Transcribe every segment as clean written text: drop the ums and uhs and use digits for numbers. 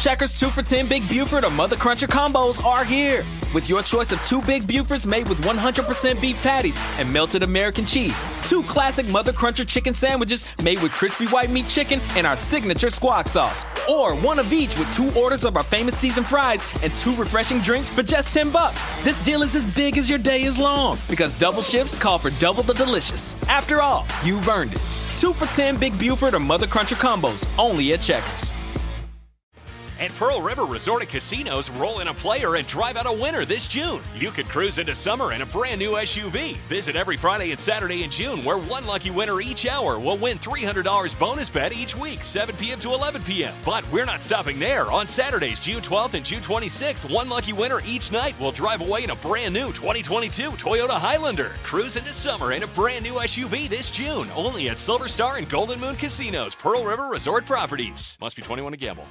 Checkers 2 for $10 Big Buford or Mother Cruncher combos are here. With your choice of 2 Big Bufords made with 100% beef patties and melted American cheese. 2 classic Mother Cruncher chicken sandwiches made with crispy white meat chicken and our signature squawk sauce. Or 1 of each with 2 orders of our famous seasoned fries and 2 refreshing drinks for just $10. This deal is as big as your day is long because double shifts call for double the delicious. After all, you've earned it. 2 for $10 Big Buford or Mother Cruncher combos only at Checkers. And Pearl River Resort and Casinos roll in a player and drive out a winner this June. You could cruise into summer in a brand new SUV. Visit every Friday and Saturday in June where one lucky winner each hour will win $300 bonus bet each week, 7 p.m. to 11 p.m. But we're not stopping there. On Saturdays, June 12th and June 26th, one lucky winner each night will drive away in a brand new 2022 Toyota Highlander. Cruise into summer in a brand new SUV this June, only at Silver Star and Golden Moon Casinos, Pearl River Resort Properties. Must be 21 to gamble.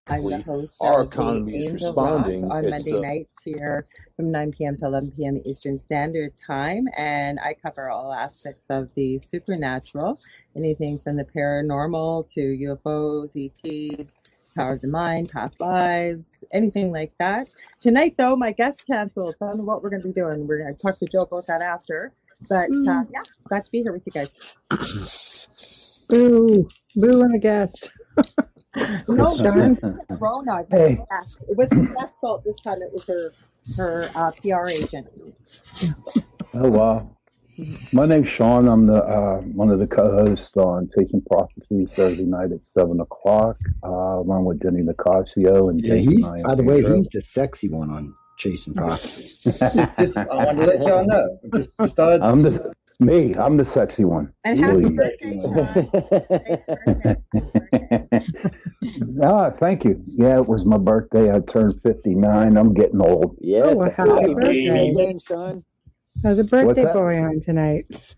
I'm the host Our of economy is Angel responding. Rock on It's, Monday nights here from 9 p.m. to 11 p.m. Eastern Standard Time, and I cover all aspects of the supernatural, anything from the paranormal to UFOs, ETs, power of the mind, past lives, anything like that. Tonight, though, my guest canceled, so I don't know what we're going to be doing. We're going to talk to Joe about that after, but yeah, glad to be here with you guys. Boo on the guest. No, Sean. Rona. Hey. Yes. It wasn't the guest's fault this time. It was her PR agent. Oh, wow. My name's Sean. I'm the one of the co-hosts on Chasing Prophecy Thursday night at 7 o'clock, along with Jenny Nicasio and Yeah, Jason he's, Ryan by the way, Pedro. he's the sexy one on Chasing Prophecy. Just, I wanted to let y'all know. Just started. I'm the sexy one. And He's happy the birthday, sexy Sean. Ah, thank you. Yeah, it was my birthday. I turned 59. I'm getting old. Yes. Oh, well, happy birthday. Sean. There's a birthday boy on tonight.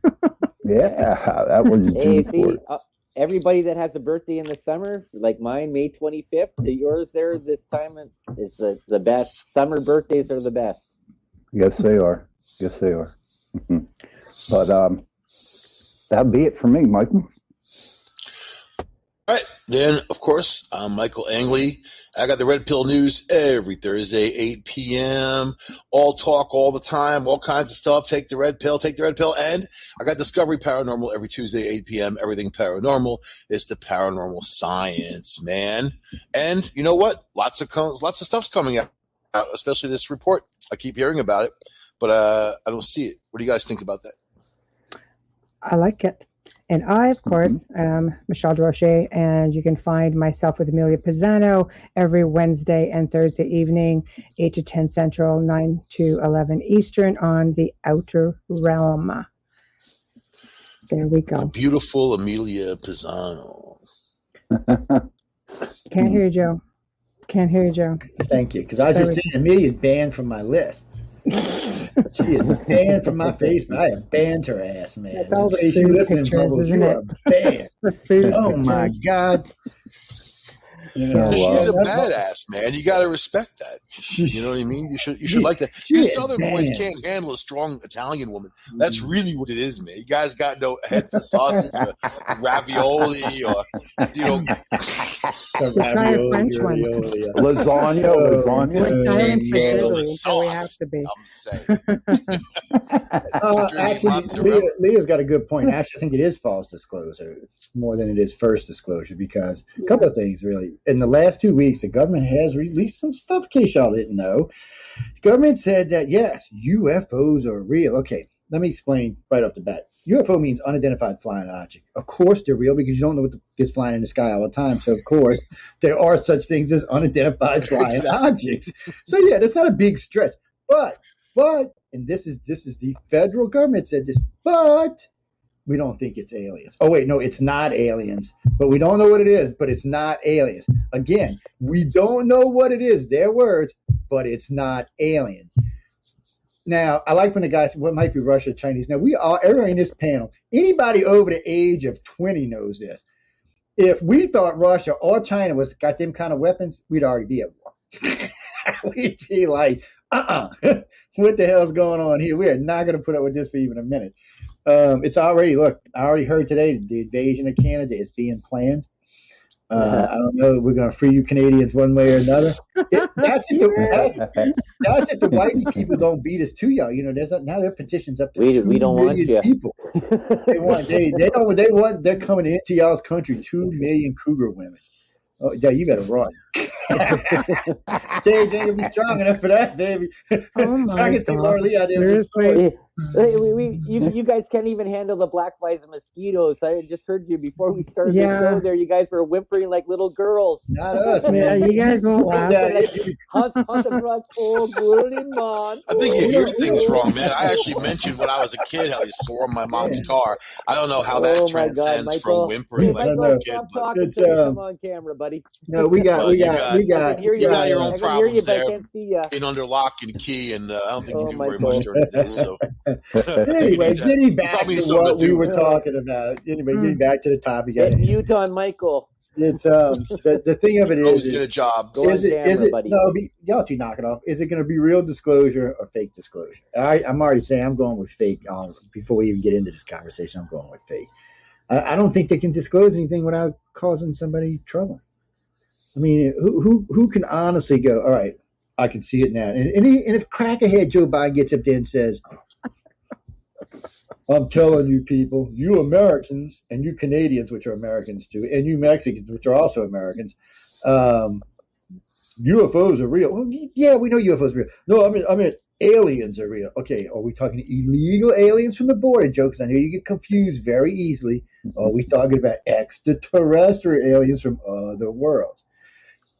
Yeah, that was Hey, June see, 4th. everybody that has a birthday in the summer, like mine, May 25th, yours there this time is the best. Summer birthdays are the best. Yes, they are. Yes, they are. But that'd be it for me, Michael. All right. Then, of course, I'm Michael Angley. I got the Red Pill News every Thursday, 8 p.m. All talk all the time, all kinds of stuff. Take the red pill. And I got Discovery Paranormal every Tuesday, 8 p.m. Everything paranormal. It's the paranormal science, man. And you know what? Lots of stuff's coming out, especially this report. I keep hearing about it, but I don't see it. What do you guys think about that? I like it. And I, of course, am Michelle Drochet, and you can find myself with Amelia Pisano every Wednesday and Thursday evening, 8 to 10 Central, 9 to 11 Eastern on the Outer Realm. There we go. Beautiful Amelia Pisano. Can't hear you, Joe. Can't hear you, Joe. Thank you. Because I was just saying, Amelia's banned from my list. She is banned from my Facebook. I have banned her ass, man. That's all the If you food listen, pictures, Bubbles, isn't you it? are banned. The food Oh my pictures. God. You know, She's a that's- badass, man. You got to respect that. You know what I mean? You should like that. she You is Southern boys bad. can't handle a strong Italian woman. That's really what it is, man. You guys got no head for sausage or ravioli or, you know. Try a French one. Lasagna. We're silent for handle the Italy, so we have sauce. to be. I'm saying. Actually, mozzarella. Leah's got a good point. Actually, I think it is false disclosure more than it is first disclosure because a couple of things, really. In the last 2 weeks, the government has released some stuff, in case y'all didn't know. The government said that, yes, UFOs are real. Okay, let me explain right off the bat. UFO means unidentified flying object. Of course they're real because you don't know what is flying in the sky all the time. So, of course, there are such things as unidentified flying objects. So, yeah, that's not a big stretch. But, and this is the federal government said this, but we don't think it's aliens. Oh, wait, no, it's not aliens. But we don't know what it is, but it's not aliens. Again, we don't know what it is. Their words, but it's not alien. Now, I like when the guy said, what might be Russia, Chinese? Now, we all, everybody in this panel, anybody over the age of 20 knows this. If we thought Russia or China got them kind of weapons, we'd already be at war. We'd be like, what the hell's going on here? We are not going to put up with this for even a minute. It's already, look, I already heard today the invasion of Canada is being planned. I don't know. We're going to free you Canadians one way or another. That's if the whitey people don't beat us too, y'all. Now their petition's up to We don't want 2 million you. people. They're coming into y'all's country. 2 million cougar women. Oh, yeah, you better run. Dave ain't gonna be strong enough for that, baby. Oh my I can see Laura Lee out there. Seriously. You guys can't even handle the black flies and mosquitoes. I just heard you before we started the Yeah. show there. You guys were whimpering like little girls. Not us, Yeah, man. you guys won't last. Hunt the front full, bloody man. I think you hear things wrong, man. I actually mentioned when I was a kid how he swore in my mom's car. I don't know how that Oh my God, transcends Michael. from whimpering like Michael, a kid. stop But talking It's, to me. Come on camera, buddy. No, we got. You got your own I can hear you, problems but I there. can't see you. in under lock and key, and I don't think you Oh, do very Michael. much during the day. So, Anyway, getting back probably to something what to we do. were talking about. Anyway, getting back to the topic. Get mute on Michael. It's the thing of it always is, get a job. Go on is it camera, buddy. y'all two knock it off. Is it going to be real disclosure or fake disclosure? I'm already saying I'm going with fake. Before we even get into this conversation, I'm going with fake. I don't think they can disclose anything without causing somebody trouble. I mean, who can honestly go, all right, I can see it now. And if crackerhead Joe Biden gets up there and says, I'm telling you people, you Americans and you Canadians, which are Americans too, and you Mexicans, which are also Americans, UFOs are real. Well, yeah, we know UFOs are real. No, I mean aliens are real. Okay, are we talking illegal aliens from the border, Joe? Because I know you get confused very easily. Are we talking about extraterrestrial aliens from other worlds?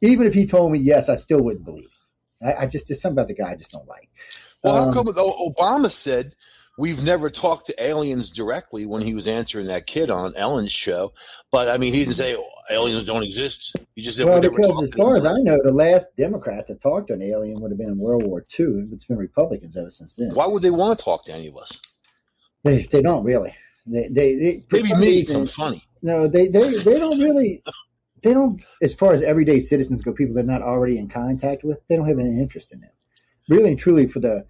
Even if he told me yes, I still wouldn't believe it. There's something about the guy I just don't like. Well, how come Obama said we've never talked to aliens directly when he was answering that kid on Ellen's show? But I mean, he didn't say aliens don't exist. He just said we never because talked as to far them. as I know, the last Democrat that talked to an alien would have been in World War II. It's been Republicans ever since then. Why would they want to talk to any of us? They don't really. They for Maybe some me, reason- some funny. No, they don't really. They don't, as far as everyday citizens go, people they're not already in contact with, they don't have any interest in them. Really and truly, for the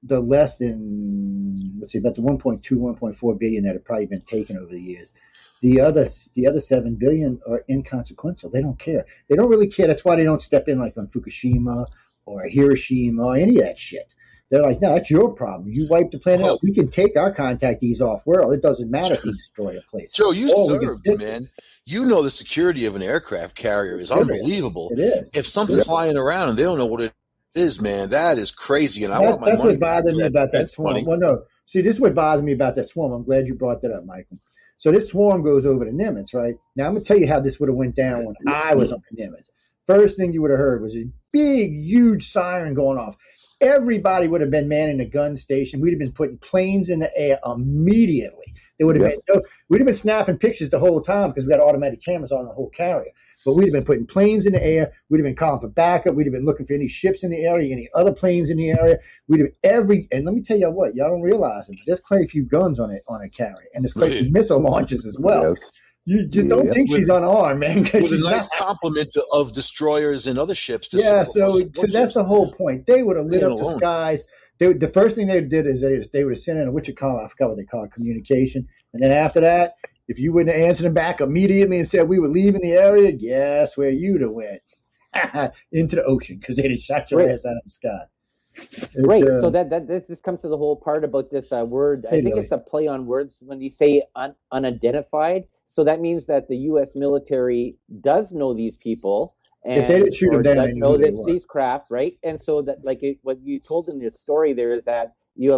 less than, let's see, about the 1.2, 1.4 billion that have probably been taken over the years, the other 7 billion are inconsequential. They don't care. They don't really care. That's why they don't step in like on Fukushima or Hiroshima or any of that shit. They're like, no, that's your problem. You wipe the planet out. We can take our contactees off world. It doesn't matter if we destroy a place. Joe, you Or we can served, fix it. man. You know the security of an aircraft carrier is unbelievable. It is. If something's flying around and they don't know what it is, man, that is crazy. And I want my That's money what back bothered for me that. about that That's swarm. funny. Well, no. See, this is what bothered me about that swarm. I'm glad you brought that up, Michael. So this swarm goes over to Nimitz, right? Now I'm going to tell you how this would have went down when I was on Nimitz. First thing you would have heard was a big, huge siren going off. Everybody would have been manning a gun station. We'd have been putting planes in the air immediately. They would have been. We'd have been snapping pictures the whole time because we had automatic cameras on the whole carrier. But we'd have been putting planes in the air. We'd have been calling for backup. We'd have been looking for any ships in the area, any other planes in the area. We'd have and let me tell you what, y'all don't realize it. There's quite a few guns on a carrier, and there's quite a few missile launches as well. Yes. You just don't think she's unarmed, man. With a she's nice not. complement of destroyers and other ships. So that's the whole point. They would have lit up the alone. skies. The first thing they did is they would have sent in a I forgot what they call it, communication. And then after that, if you wouldn't have answered them back immediately and said we were leaving the area, guess where you'd have went? Into the ocean, because they'd have shot your ass out of the sky. Right. So that this comes to the whole part about this word. I think it's a play on words when you say unidentified. So that means that the U.S. military does know these people, and if they didn't shoot them down, does know these craft, right? And so that, what you told in this story there is that you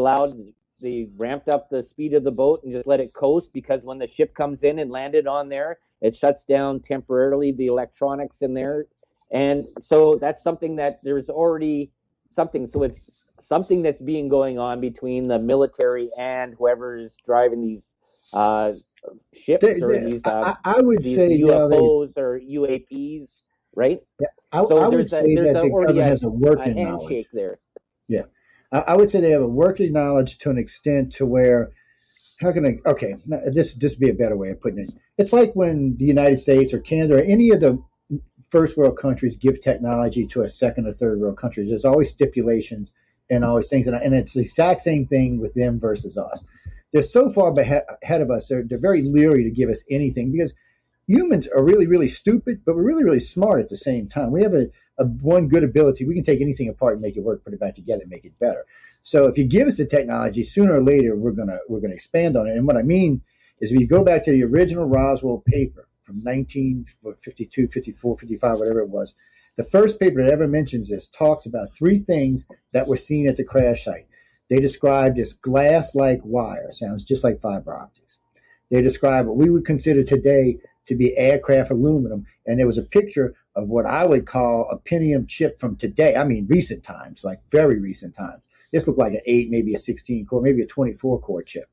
ramped up the speed of the boat and just let it coast, because when the ship comes in and landed on there, it shuts down temporarily the electronics in there, and so that's something that there's already something. So it's something that's being going on between the military and whoever is driving these ships I would these say UFOs or UAPs, right? Yeah, I would say that the government has a working knowledge there. Yeah, I would say they have a working knowledge to an extent to where, this would be a better way of putting it. It's like when the United States or Canada or any of the first world countries give technology to a second or third world countries. There's always stipulations and always things, and it's the exact same thing with them versus us. They're so far ahead of us. They're very leery to give us anything because, humans are really, really stupid, but we're really, really smart at the same time. We have a one good ability. We can take anything apart and make it work, put it back together, and make it better. So if you give us the technology, sooner or later, we're gonna expand on it. And what I mean is, if you go back to the original Roswell paper from 1952, 54, 55, whatever it was, the first paper that ever mentions this talks about three things that were seen at the crash site. They described this glass-like wire, sounds just like fiber optics. They describe what we would consider today to be aircraft aluminum, and there was a picture of what I would call a Pentium chip from today. I mean, recent times, like very recent times. This looked like an 8, maybe a 16 core, maybe a 24 core chip.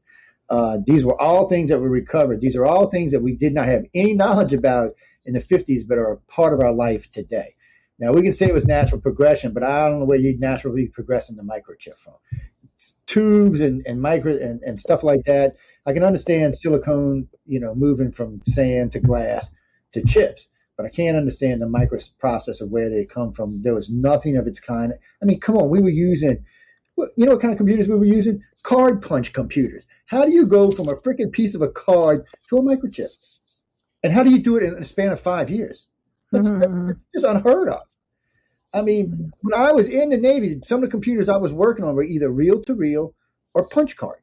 These were all things that were recovered. These are all things that we did not have any knowledge about in the 50s, but are a part of our life today. Now, we can say it was natural progression, but I don't know where you'd naturally progress in the microchip from. Tubes and micro and stuff like that. I can understand silicone, moving from sand to glass to chips, but I can't understand the micro process of where they come from. There was nothing of its kind. I mean, come on, we were using, what kind of computers we were using? Card punch computers. How do you go from a freaking piece of a card to a microchip? And how do you do it in a span of 5 years? That's just unheard of. I mean, when I was in the Navy, some of the computers I was working on were either reel-to-reel or punch card.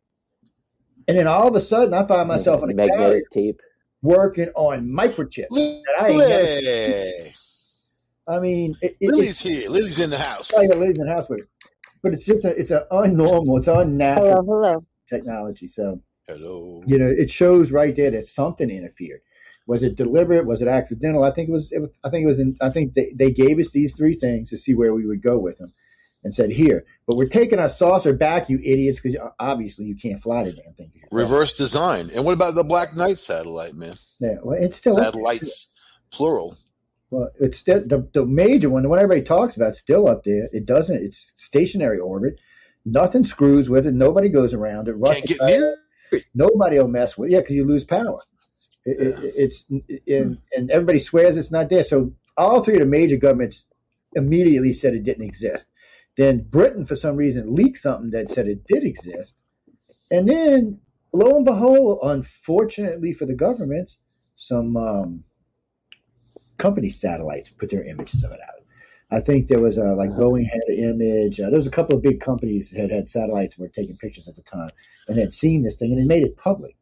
And then all of a sudden, I find myself on a magnetic tape working on microchips that I ain't never seen. I mean, Lily's here. Lily's in the house. Oh, yeah, Lily's in the house with it. But it's just it's an unnormal, it's unnatural Hello. technology. So, Hello. it shows right there that something interfered. Was it deliberate? Was it accidental? I think they gave us these three things to see where we would go with them, and said, "Here, but we're taking our saucer back, you idiots, because obviously you can't fly the damn thing." Reverse design. And what about the Black Knight satellite, man? Yeah, well, it's still satellites, plural. Well, it's still the major one, the one everybody talks about, still up there. It's stationary orbit. Nothing screws with it. Nobody goes around it. Can't get near it. Nobody will mess with it. Yeah, because you lose power. And everybody swears it's not there. So all three of the major governments immediately said it didn't exist. Then Britain, for some reason, leaked something that said it did exist. And then, lo and behold, unfortunately for the governments, some company satellites put their images of it out. I think there was Boeing had an image. There was a couple of big companies that had satellites that were taking pictures at the time and had seen this thing, and they made it public.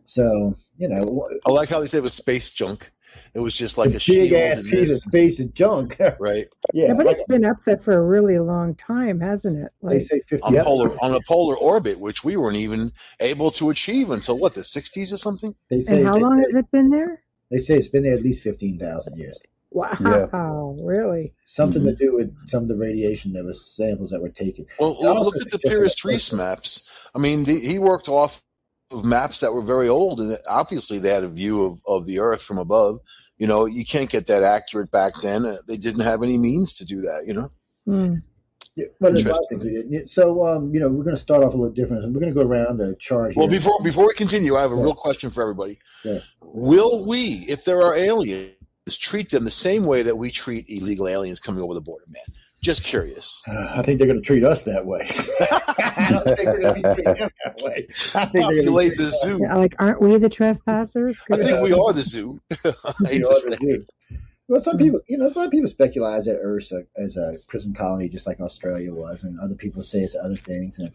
So, I like how they said it was space junk. It was just like a big ass piece of space of junk, right? Yeah, but it's been up there for a really long time, hasn't it? They say 50 on a polar orbit, which we weren't even able to achieve until the 60s or something. They say, and how long has it been there? They say it's been there at least 15,000 years. Wow, really? Something to do with some of the radiation that was samples that were taken. Well, look at the Pires-Reese maps. I mean, he worked off of maps that were very old, and obviously they had a view of the Earth from above. You can't get that accurate back then. They didn't have any means to do that. Yeah, well, there's a lot of things we did. So, we're going to start off a little different. We're going to go around the chart here. Well, before we continue, I have a real question for everybody. Yeah. Will we, if there are aliens, treat them the same way that we treat illegal aliens coming over the border, man? Just curious. I think they're going to treat us that way. I don't think they're going to be treating them that way. I think populate the zoo. Aren't we the trespassers? I think we are the zoo. Well, some people speculate that Earth as a prison colony, just like Australia was, and other people say it's other things. And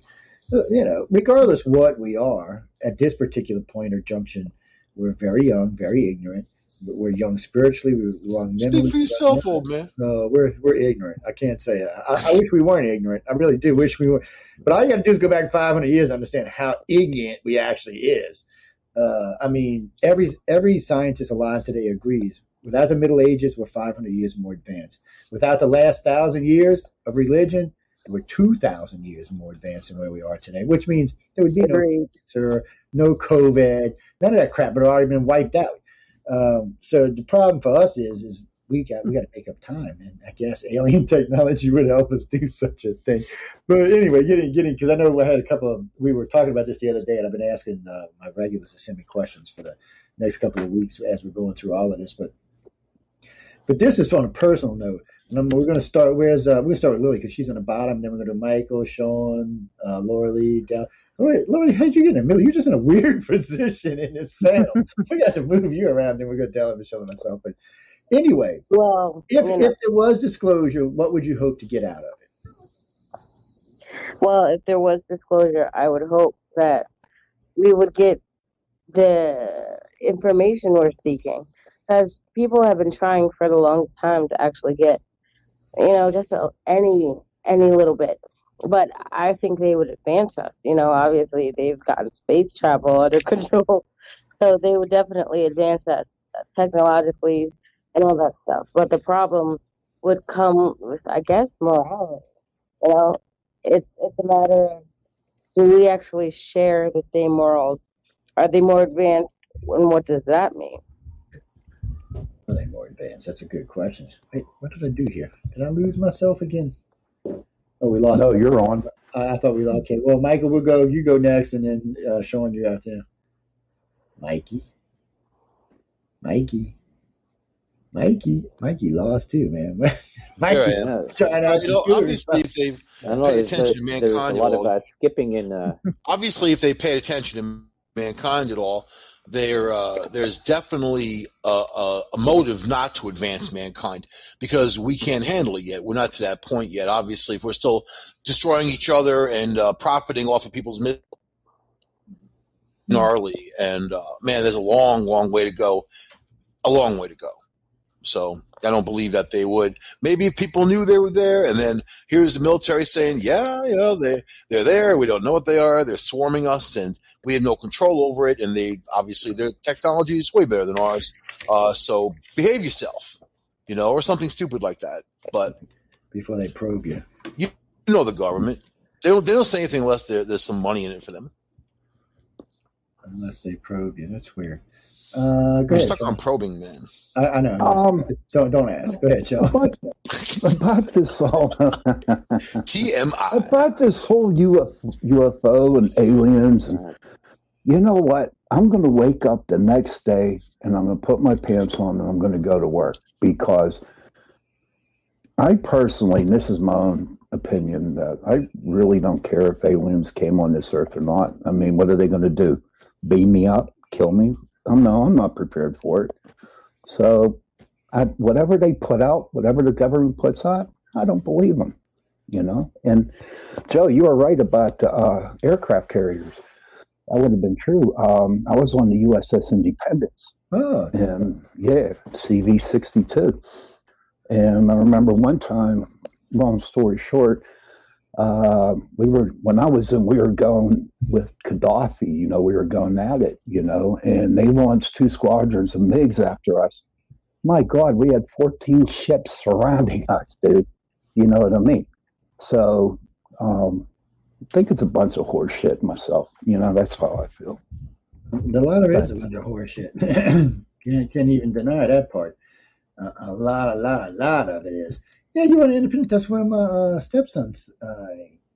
regardless what we are at this particular point or junction, we're very young, very ignorant. We're young spiritually. We're young mentally. Speak for yourself, old man. We're ignorant. I can't say it. I wish we weren't ignorant. I really do wish we were. But all you got to do is go back 500 years to understand how ignorant we actually is. I mean, every scientist alive today agrees. Without the Middle Ages, we're 500 years more advanced. Without the last 1,000 years of religion, we're 2,000 years more advanced than where we are today, which means there would be no cancer, no COVID, none of that crap would have already been wiped out. So the problem for us is we got to make up time, and I guess alien technology would help us do such a thing. But anyway, getting because I know I had we were talking about this the other day, and I've been asking my regulars to send me questions for the next couple of weeks as we're going through all of this. But this is on a personal note. We're gonna start. We're gonna start with Lily because she's on the bottom. Then we're gonna do Michael, Sean, Laura Lee, Del. Lori, how'd you get in the middle? You're just in a weird position in this panel. We got to move you around. Then we're gonna Del and Michelle and myself. But anyway, Well, if there was disclosure, what would you hope to get out of it? Well, if there was disclosure, I would hope that we would get the information we're seeking, because people have been trying for the longest time to actually get, just any little bit. But I think they would advance us. Obviously they've gotten space travel under control, so they would definitely advance us technologically and all that stuff. But the problem would come with, I guess, morality. It's a matter of, do we actually share the same morals? Are they more advanced, and what does that mean? Are they more advanced? That's a good question. Wait, what did I do here? Did I lose myself again? Oh, we lost. No, you're on. I thought we lost. Okay, well, Michael, we'll go. You go next, and then Sean, you out there. Mikey lost too, man. Mikey's trying out. Obviously, if they've paid attention to mankind there's a lot of skipping in. Obviously, if they paid attention to mankind at all, there's definitely a motive not to advance mankind, because we can't handle it yet. We're not to that point yet. Obviously, if we're still destroying each other and profiting off of people's gnarly, and man, there's a long way to go. A long way to go. So I don't believe that they would. Maybe if people knew they were there, and then here's the military saying, yeah, they're there. We don't know what they are. They're swarming us, and we have no control over it. And their technology is way better than ours. So behave yourself, or something stupid like that. But before they probe you, the government, they don't say anything unless there's some money in it for them. Unless they probe you, that's weird. Go ahead, stuck on probing, man. I know. Don't ask. Go ahead, Joe. About this whole TMI. About this whole UFO and aliens, and you know what? I'm going to wake up the next day and I'm going to put my pants on and I'm going to go to work, because I personally, and this is my own opinion, that I really don't care if aliens came on this earth or not. I mean, what are they going to do? Beam me up? Kill me? I'm not prepared for it. So whatever they put out, whatever the government puts out, I don't believe them, And Joe, you are right about the aircraft carriers. That would have been true. I was on the USS Independence. Oh. And yeah, CV-62. And I remember one time, long story short, we were going with Gaddafi, we were going at it, and they launched 2 squadrons of MiGs after us. My God, we had 14 ships surrounding us, dude. You know what I mean? So, I think it's a bunch of horse shit myself. That's how I feel. A lot of it is a bunch of horse shit. Can't even deny that part. A lot of it is. Yeah, you want independent. That's where my stepson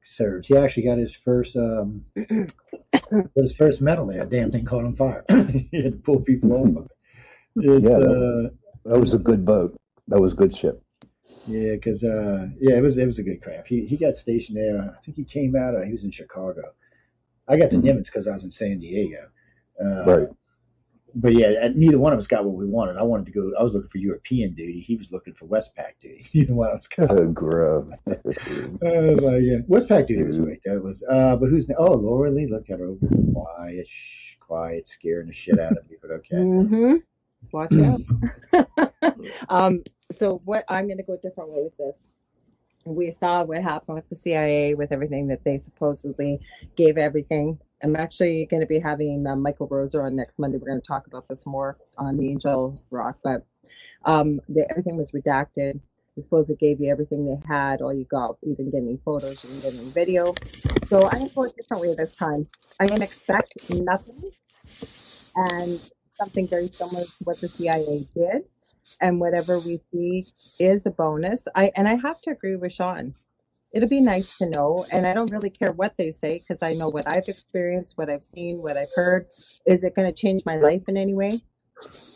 serves. He actually got his first medal there. A damn thing caught on fire. He had to pull people off of it. That was a good boat. That was a good ship. Yeah, because it was a good craft. He got stationed there. I think he came out. He was in Chicago. I got the Nimitz because I was in San Diego. Right. But yeah, neither one of us got what we wanted. I wanted to go. I was looking for European duty. He was looking for Westpac duty. Neither one of us got. Oh, gross. I was like, yeah, Westpac duty was great. That was. But who's? Oh, Laura Lee. Look at her. Quiet, scaring the shit out of me. But okay. Mm-hmm. Watch out. So what? I'm going to go a different way with this. We saw what happened with the CIA, with everything that they supposedly gave everything. I'm actually going to be having Michael Roser on next Monday. We're going to talk about this more on the Angel Rock, but everything was redacted. They supposedly gave you everything they had. All you got, you didn't get any photos, you didn't get any video. So I'm going to go a different way this time. I'm going to expect nothing and something very similar to what the CIA did. And whatever we see is a bonus. I have to agree with Sean. It'll be nice to know. And I don't really care what they say, because I know what I've experienced, what I've seen, what I've heard. Is it going to change my life in any way?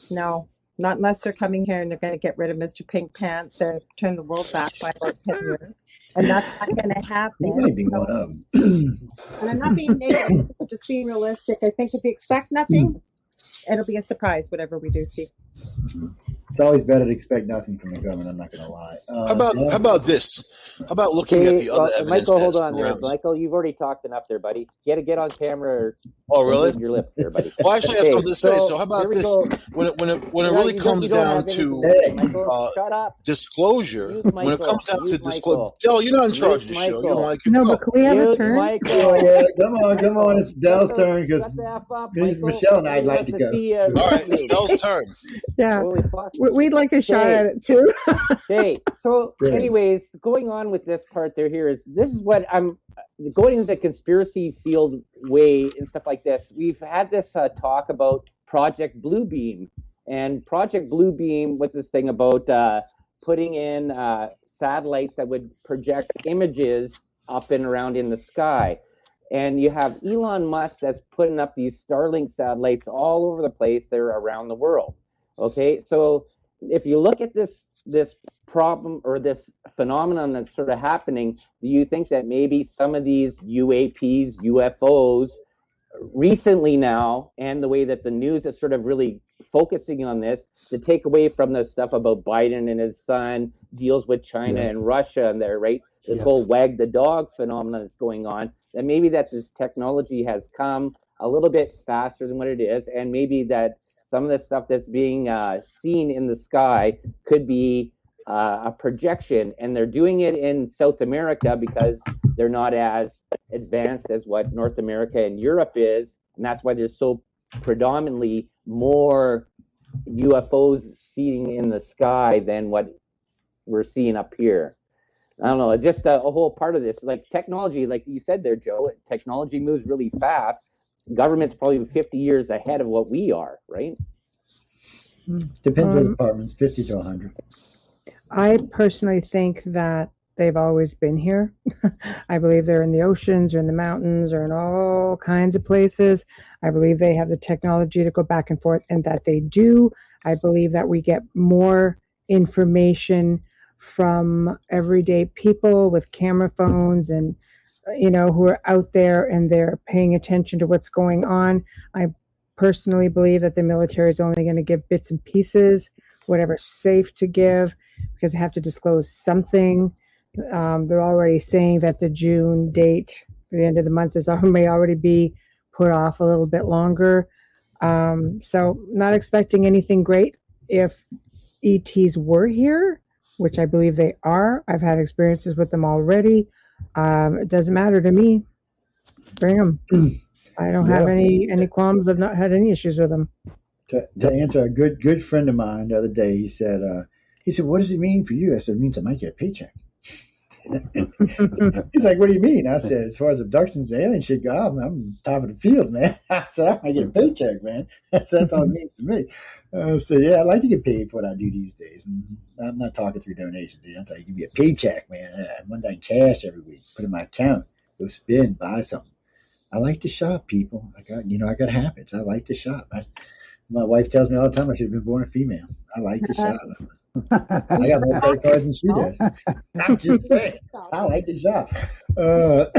No. Not unless they're coming here and they're going to get rid of Mr. Pink Pants and turn the world back by about 10 years. And that's not going to happen. He might be one of them. And I'm not being negative, I'm just being realistic. I think if you expect nothing, it'll be a surprise, whatever we do see. It's always better to expect nothing from the government. I'm not going to lie. How about this? How about looking at the other evidence? Michael, hold on there. Michael, you've already talked enough there, buddy. Get on camera. Oh, really? Your lips there, buddy. Well, actually, I have something to say. So how about this? When it really comes down to shut up. Disclosure, when it comes down to disclosure, Del, you're not in charge of the show. You don't like it. No, but can we have a turn? Oh, yeah, come on. It's Dell's turn because Michelle and I'd like to go. All right, it's Dell's turn. Yeah, we'd like a shot at it too. Okay, so anyways, going on with this part this is what I'm going into the conspiracy field way and stuff like this. We've had this talk about Project Bluebeam, and Project Bluebeam was this thing about putting in satellites that would project images up and around in the sky. And you have Elon Musk that's putting up these Starlink satellites all over the place. They're around the world. Okay, so if you look at this problem or this phenomenon that's sort of happening, do you think that maybe some of these UAPs, UFOs, recently now, and the way that the news is sort of really focusing on this, to take away from the stuff about Biden and his son, deals with China and Russia and there, right? This whole wag the dog phenomenon that's going on, that maybe that this technology has come a little bit faster than what it is, and maybe that some of the stuff that's being seen in the sky could be a projection, and they're doing it in South America because they're not as advanced as what North America and Europe is, and that's why there's so predominantly more UFOs seen in the sky than what we're seeing up here. I don't know, just a whole part of this, like technology, like you said there, Joe, technology moves really fast. Government's probably 50 years ahead of what we are, right? Depends on the departments, 50 to 100. I personally think that they've always been here. I believe they're in the oceans or in the mountains or in all kinds of places. I believe they have the technology to go back and forth, and that they do. I believe that we get more information from everyday people with camera phones and, who are out there and they're paying attention to what's going on. I personally believe that the military is only going to give bits and pieces, whatever's safe to give, because they have to disclose something. They're already saying that the June date for the end of the month may already be put off a little bit longer. So not expecting anything great. If ETs were here, which I believe they are, I've had experiences with them already. It doesn't matter to me. Bring them. I don't have any qualms. I've not had any issues with them. To answer, a good friend of mine the other day, he said, what does it mean for you? I said, it means I might get a paycheck. He's like, what do you mean? I said, as far as abductions and alien shit go, I'm top of the field, man. I said, I might get a paycheck, man. That's all it means to me. So, yeah, I'd like to get paid for what I do these days. I'm not talking through donations. I'm telling you, give me a paycheck, man. One day cash every week, put in my account, go spend, buy something. I like to shop, people. I got habits. I like to shop. My wife tells me all the time I should have been born a female. I like to shop. I got more credit cards than she does. I'm just saying. I like to shop. I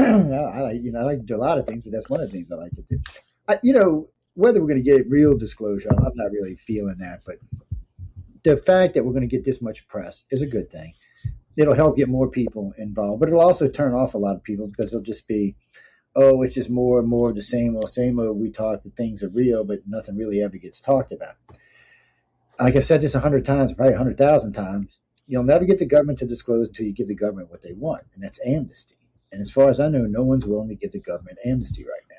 like to do a lot of things, but that's one of the things I like to do. Whether we're going to get real disclosure, I'm not really feeling that. But the fact that we're going to get this much press is a good thing. It'll help get more people involved, but it'll also turn off a lot of people because they'll just be, it's just more and more of the same old. We talk that things are real, but nothing really ever gets talked about. Like I've said this 100 times, probably 100,000 times, you'll never get the government to disclose until you give the government what they want, and that's amnesty. And as far as I know, no one's willing to give the government amnesty right now.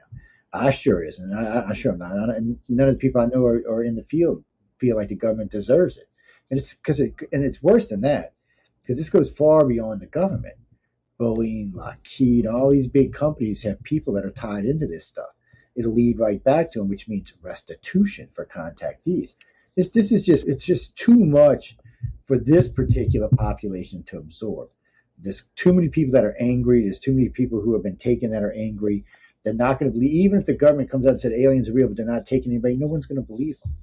I sure isn't. I sure am not. And none of the people I know are in the field feel like the government deserves it. And it's worse than that, because this goes far beyond the government. Boeing, Lockheed, all these big companies have people that are tied into this stuff. It'll lead right back to them, which means restitution for contactees. It's just too much for this particular population to absorb. There's too many people that are angry. There's too many people who have been taken that are angry. They're not going to believe, even if the government comes out and said aliens are real, but they're not taking anybody, no one's going to believe them.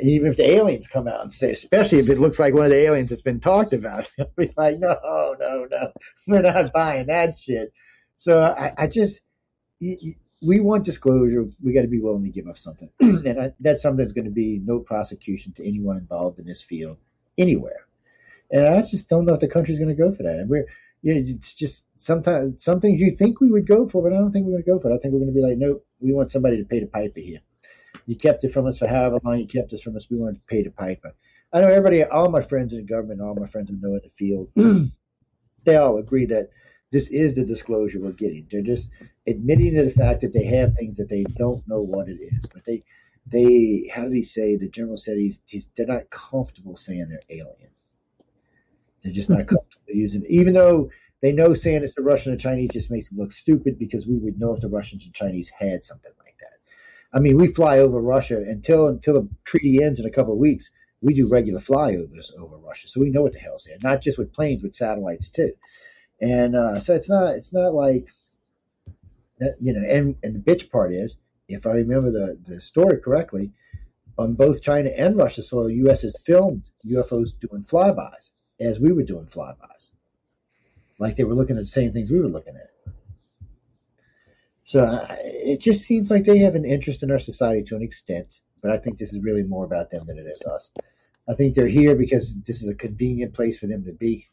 Even if the aliens come out and say, especially if it looks like one of the aliens that's been talked about, they'll be like, no, we're not buying that shit. So I just, we want disclosure. We got to be willing to give up something. And that's something that's going to be no prosecution to anyone involved in this field anywhere. And I just don't know if the country's going to go for that. And it's just sometimes some things you think we would go for, but I don't think we're going to go for it. I think we're going to be like, nope, we want somebody to pay the piper here. You kept it from us for however long you kept us from us. We want to pay the piper. I know everybody, all my friends in the government, all my friends who know in the field, they all agree that this is the disclosure we're getting. They're just admitting to the fact that they have things that they don't know what it is. But they how did he say? The general said they're not comfortable saying they're aliens. They're just not comfortable using it. Even though they know saying it's the Russian or Chinese just makes them look stupid, because we would know if the Russians and Chinese had something like that. I mean, we fly over Russia until the treaty ends in a couple of weeks. We do regular flyovers over Russia, so we know what the hell's there. Not just with planes, with satellites too. And so it's not like that, you know. And the bitch part is, if I remember the story correctly, on both China and Russia soil, the U.S. has filmed UFOs doing flybys as we were doing flybys, like they were looking at the same things we were looking at. So it just seems like they have an interest in our society to an extent, but I think this is really more about them than it is us. I think they're here because this is a convenient place for them to be,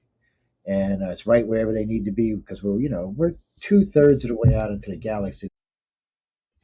and it's right wherever they need to be, because we're 2/3 of the way out into the galaxy.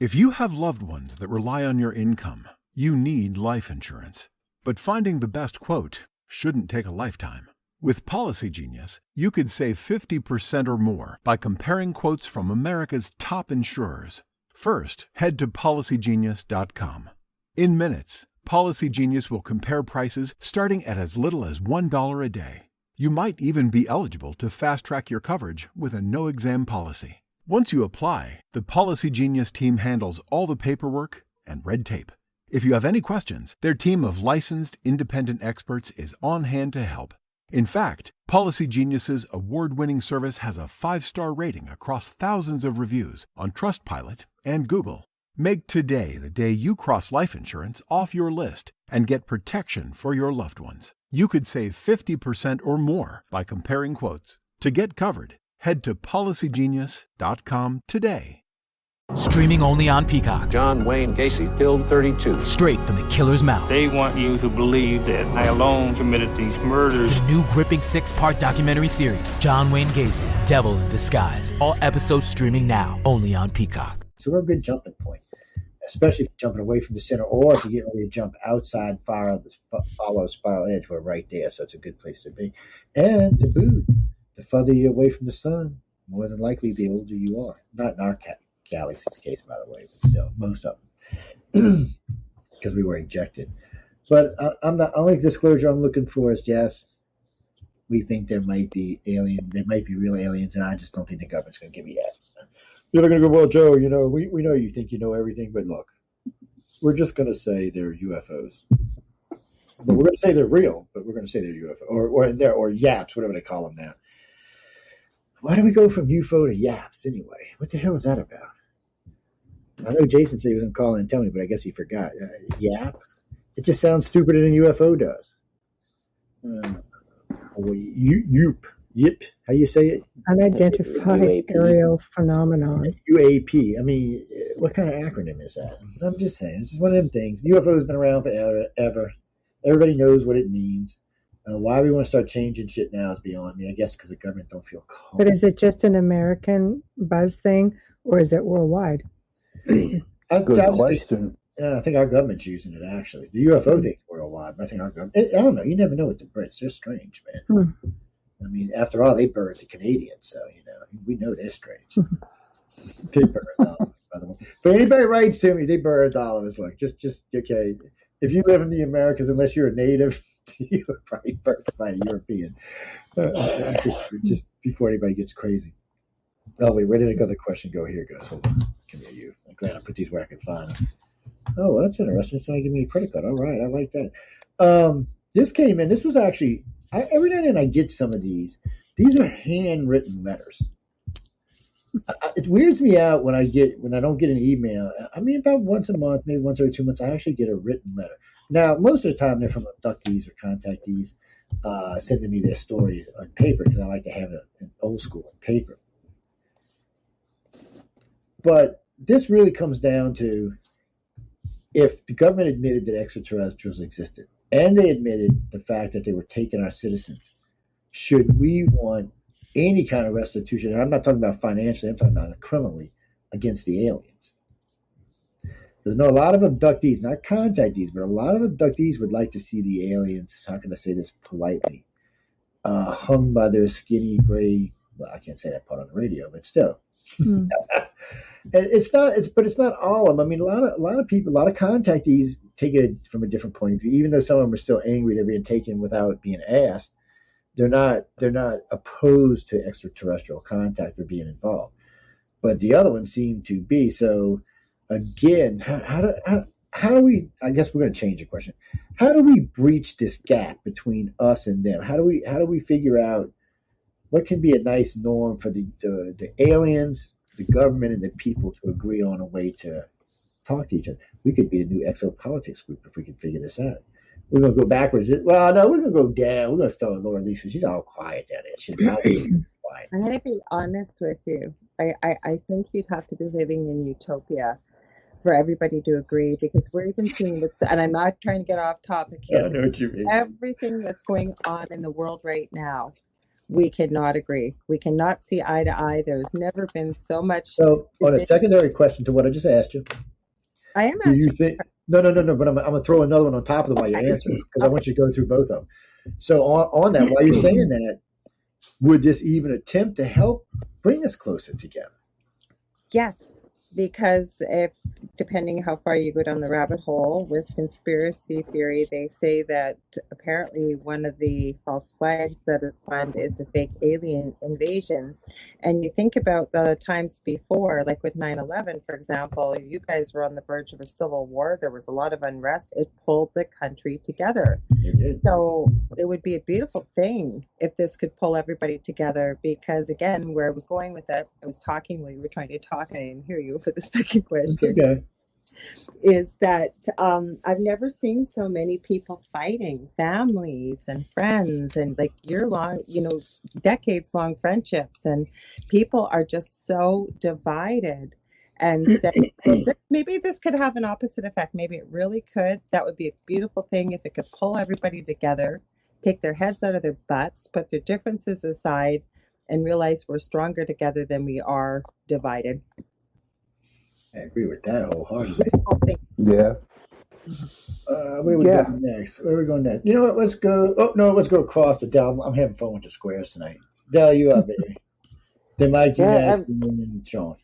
If you have loved ones that rely on your income, you need life insurance. But finding the best quote shouldn't take a lifetime. With Policy Genius, you could save 50% or more by comparing quotes from America's top insurers. First, head to policygenius.com. In minutes, Policy Genius will compare prices starting at as little as $1 a day. You might even be eligible to fast-track your coverage with a no-exam policy. Once you apply, the Policy Genius team handles all the paperwork and red tape. If you have any questions, their team of licensed independent experts is on hand to help. In fact, Policy Genius's award-winning service has a 5-star rating across thousands of reviews on Trustpilot and Google. Make today the day you cross life insurance off your list and get protection for your loved ones. You could save 50% or more by comparing quotes. To get covered, head to policygenius.com today. Streaming only on Peacock. John Wayne Gacy killed 32. Straight from the killer's mouth. They want you to believe that I alone committed these murders. The new gripping 6-part documentary series, John Wayne Gacy, Devil in Disguise. All episodes streaming now, only on Peacock. So we're a good jumping point, especially if you're jumping away from the center, or if you get ready to jump outside and follow a spiral edge. We're right there, so it's a good place to be. And to boot, the further you're away from the sun, more than likely the older you are. Not in our galaxy's case, by the way, but still, most of them, because we were ejected. But I'm not. Only disclosure I'm looking for is, yes, we think there might be real aliens, and I just don't think the government's going to give me that. You're not going to go, well, Joe, we know you think you know everything, but look, we're just going to say they're UFOs. But we're going to say they're real, but we're going to say they're UFO or YAPs, whatever they call them now. Why do we go from UFO to YAPs anyway? What the hell is that about? I know Jason said he was going to call in and tell me, but I guess he forgot. YAP? It just sounds stupider than UFO does. Yip. How you say it? Unidentified aerial phenomenon. UAP. I mean, what kind of acronym is that? I'm just saying. It's one of them things. UFO has been around forever. Everybody knows what it means. Why we want to start changing shit now is beyond me. I guess because the government don't feel calm. But is it just an American buzz thing, or is it worldwide? Good question. I think our government's using it, actually. The UFO thing's worldwide, but I think our government... I don't know. You never know with the Brits. They're strange, man. I mean, after all, they birthed the Canadians, so, we know they're strange. They birthed all of us, by the way. But anybody writes to me, they birthed all of us. Look, just okay. If you live in the Americas, unless you're a native, you were probably birthed by a European. Just before anybody gets crazy. Oh, wait, where did the other question go? Here it goes. Hold on. Come here, you. I'm glad I put these where I can find them. Oh, well, that's interesting. It's not giving me a credit card. All right, I like that. This came in. This was actually... every now and then I get some of these. These are handwritten letters. It weirds me out when I don't get an email. I mean, about once a month, maybe once every 2 months, I actually get a written letter. Now, most of the time, they're from abductees or contactees sending me their stories on paper because I like to have it in old school paper. But this really comes down to if the government admitted that extraterrestrials existed and they admitted the fact that they were taking our citizens, should we want any kind of restitution? And I'm not talking about financially, I'm talking about criminally against the aliens. There's a lot of abductees, not contactees, but a lot of abductees would like to see the aliens, how can I say this politely, hung by their skinny gray, well, I can't say that part on the radio, but still. It's not all of them. I mean, a lot of people, a lot of contactees take it from a different point of view. Even though some of them are still angry they're being taken without being asked, they're not opposed to extraterrestrial contact or being involved. But the other ones seem to be. So again, how do we? I guess we're going to change the question. How do we breach this gap between us and them? How do we figure out what can be a nice norm for the aliens, the government, and the people to agree on a way to talk to each other? We could be a new exopolitics group if we can figure this out. We're going to go backwards. Well, no, we're going to go down. We're going to start with Laura Lisa. She's all quiet down there. She's not quiet. I'm going to be honest with you. I think you'd have to be living in utopia for everybody to agree, because we're even seeing what's, and I'm not trying to get off topic here. I know what you mean. Everything that's going on in the world right now, we cannot agree. We cannot see eye to eye. There's never been so much. So, on a secondary question to what I just asked you, I am. Do you think? No. But I'm going to throw another one on top of the while you're answering, because I want you to go through both of them. So on that, while you're saying that, would this even attempt to help bring us closer together? Yes, because depending how far you go down the rabbit hole with conspiracy theory, they say that apparently one of the false flags that is planned is a fake alien invasion. And you think about the times before, like with 9/11, for example, you guys were on the verge of a civil war. There was a lot of unrest. It pulled the country together. So it would be a beautiful thing if this could pull everybody together, because again, where I was going with it, I was talking while you were trying to talk and I didn't hear you for the second question. Okay. Is that I've never seen so many people fighting, families and friends, and like year-long, decades-long friendships, and people are just so divided. And maybe this could have an opposite effect. Maybe it really could. That would be a beautiful thing if it could pull everybody together, take their heads out of their butts, put their differences aside, and realize we're stronger together than we are divided. I agree with that wholeheartedly. Yeah. Where we go next? Where are we going next? You know what? Let's go. Oh no, let's go across the Dell. I'm having fun with the squares tonight. Dell, you up, baby? Then Mike, you next, and then Sean.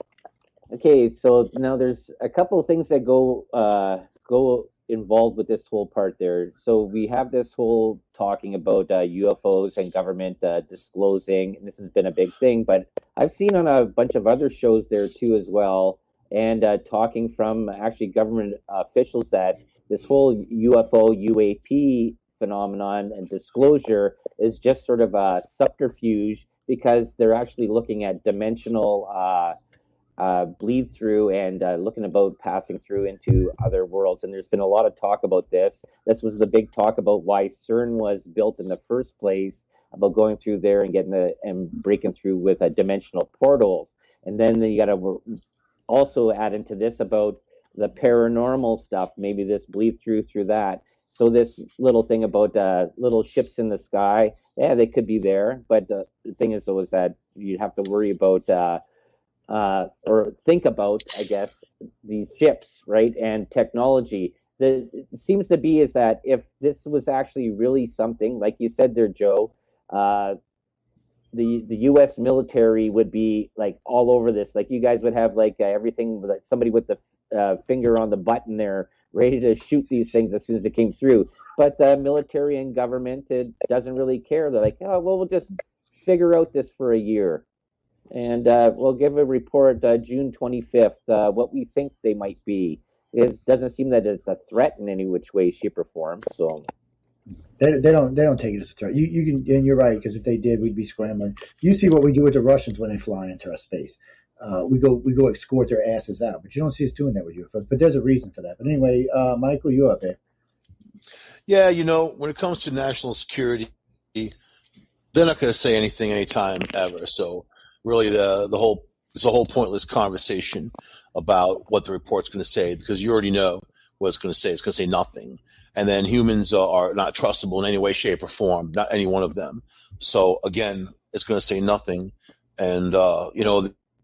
Okay, so now there's a couple of things that go involved with this whole part there. So we have this whole talking about UFOs and government disclosing, and this has been a big thing, but I've seen on a bunch of other shows there too as well, and talking from actually government officials that this whole UFO, UAP phenomenon and disclosure is just sort of a subterfuge, because they're actually looking at dimensional bleed through and looking about passing through into other worlds. And there's been a lot of talk about this. This was the big talk about why CERN was built in the first place, about going through there and and breaking through with dimensional portals. And then you got to also add into this about the paranormal stuff, maybe this bleed through that. So this little thing about little ships in the sky, yeah, they could be there. But the thing is, though, is that you have to worry about or think about, I guess, these ships, right, and technology. It seems to be is that if this was actually really something, like you said there, Joe, the U.S. military would be like all over this. Like you guys would have like everything, like somebody with the finger on the button there, ready to shoot these things as soon as it came through. But the military and government, it doesn't really care. They're like, oh, well, we'll just figure out this for a year. And we'll give a report June 25th, what we think they might be. It doesn't seem that it's a threat in any which way, shape, or form. So they don't take it as a threat. You can, and you're right, because if they did, we'd be scrambling. You see what we do with the Russians when they fly into our space. We go escort their asses out, but you don't see us doing that with UFOs. But there's a reason for that. But anyway, Michael, you up there? Yeah, when it comes to national security, they're not going to say anything anytime ever. So really, it's a whole pointless conversation about what the report's going to say, because you already know what it's going to say. It's going to say nothing. And then humans are not trustable in any way, shape, or form, not any one of them. So again, it's going to say nothing. And,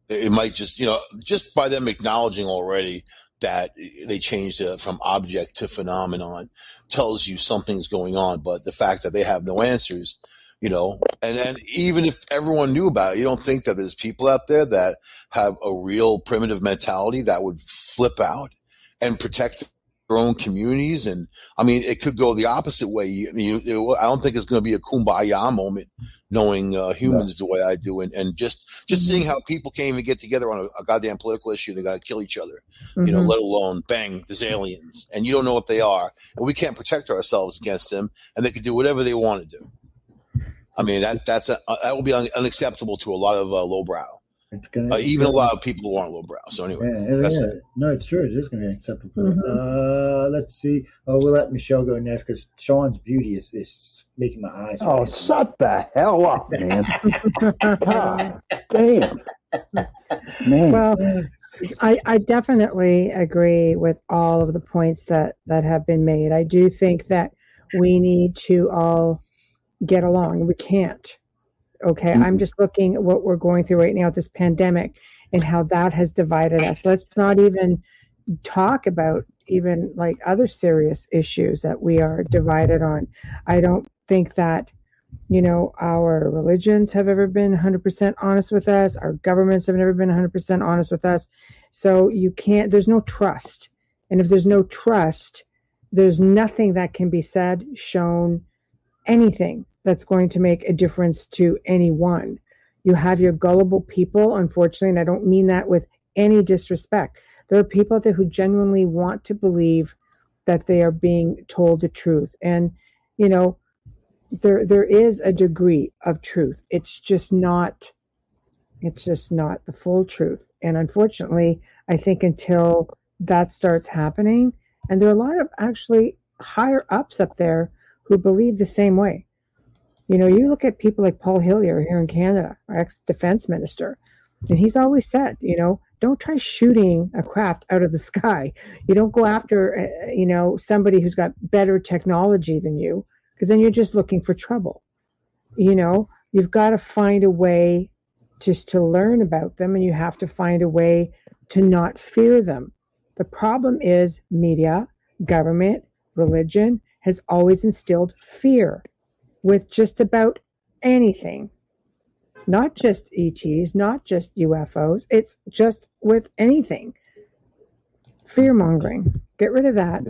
it might just by them acknowledging already that they changed it from object to phenomenon tells you something's going on. But the fact that they have no answers, and even if everyone knew about it, you don't think that there's people out there that have a real primitive mentality that would flip out and protect their own communities. And I mean, it could go the opposite way. I don't think it's going to be a kumbaya moment knowing humans the way I do. And just seeing how people can't even get together on a goddamn political issue. They got to kill each other, let alone bang, there's aliens and you don't know what they are. And we can't protect ourselves against them, and they can do whatever they want to do. I mean, that will be unacceptable to a lot of lowbrow. Even a lot of people who aren't lowbrow. So anyway, no, it's true. It is going to be acceptable. Let's see. Oh, we'll let Michelle go next because Sean's beauty is making my eyes. Oh, shut the hell up, man! God damn, man. Well, I definitely agree with all of the points that have been made. I do think that we need to all get along. We can't. Okay, I'm just looking at what we're going through right now, this pandemic, and how that has divided us. Let's not even talk about even like other serious issues that we are divided on. I don't think that, our religions have ever been 100% honest with us. Our governments have never been 100% honest with us. So there's no trust. And if there's no trust, there's nothing that can be said, shown, anything that's going to make a difference to anyone. You have your gullible people, unfortunately, and I don't mean that with any disrespect. There are people out there who genuinely want to believe that they are being told the truth. And, there is a degree of truth. It's just not the full truth. And unfortunately, I think until that starts happening, and there are a lot of actually higher ups up there who believe the same way. You look at people like Paul Hillier here in Canada, our ex-defense minister, and he's always said, don't try shooting a craft out of the sky. You don't go after, somebody who's got better technology than you, because then you're just looking for trouble. You've got to find a way just to learn about them, and you have to find a way to not fear them. The problem is media, government, religion has always instilled fear with just about anything, not just ETs, not just UFOs. It's just with anything. Fear mongering. Get rid of that.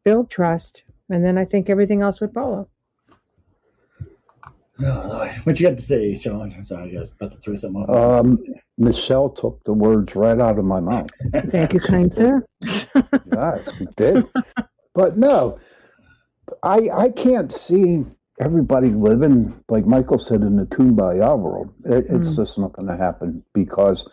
Build trust, and then I think everything else would follow. Oh, Lord. What you got to say, Sean? I'm sorry, I was about to throw something off. Michelle took the words right out of my mouth. Thank you, kind sir. Yes, she did. But no, I can't see everybody living, like Michael said, in the kumbaya world. It's just not going to happen, because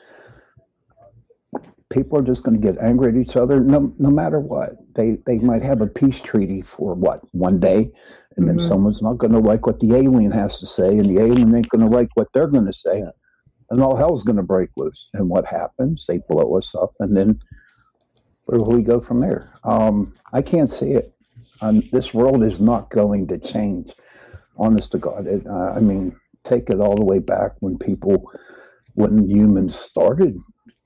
people are just going to get angry at each other no matter what. They might have a peace treaty for one day, and then someone's not going to like what the alien has to say, and the alien ain't going to like what they're going to say, and all hell's going to break loose. And what happens? They blow us up, and then where do we go from there? I can't see it. This world is not going to change. Honest to God. Take it all the way back when humans started.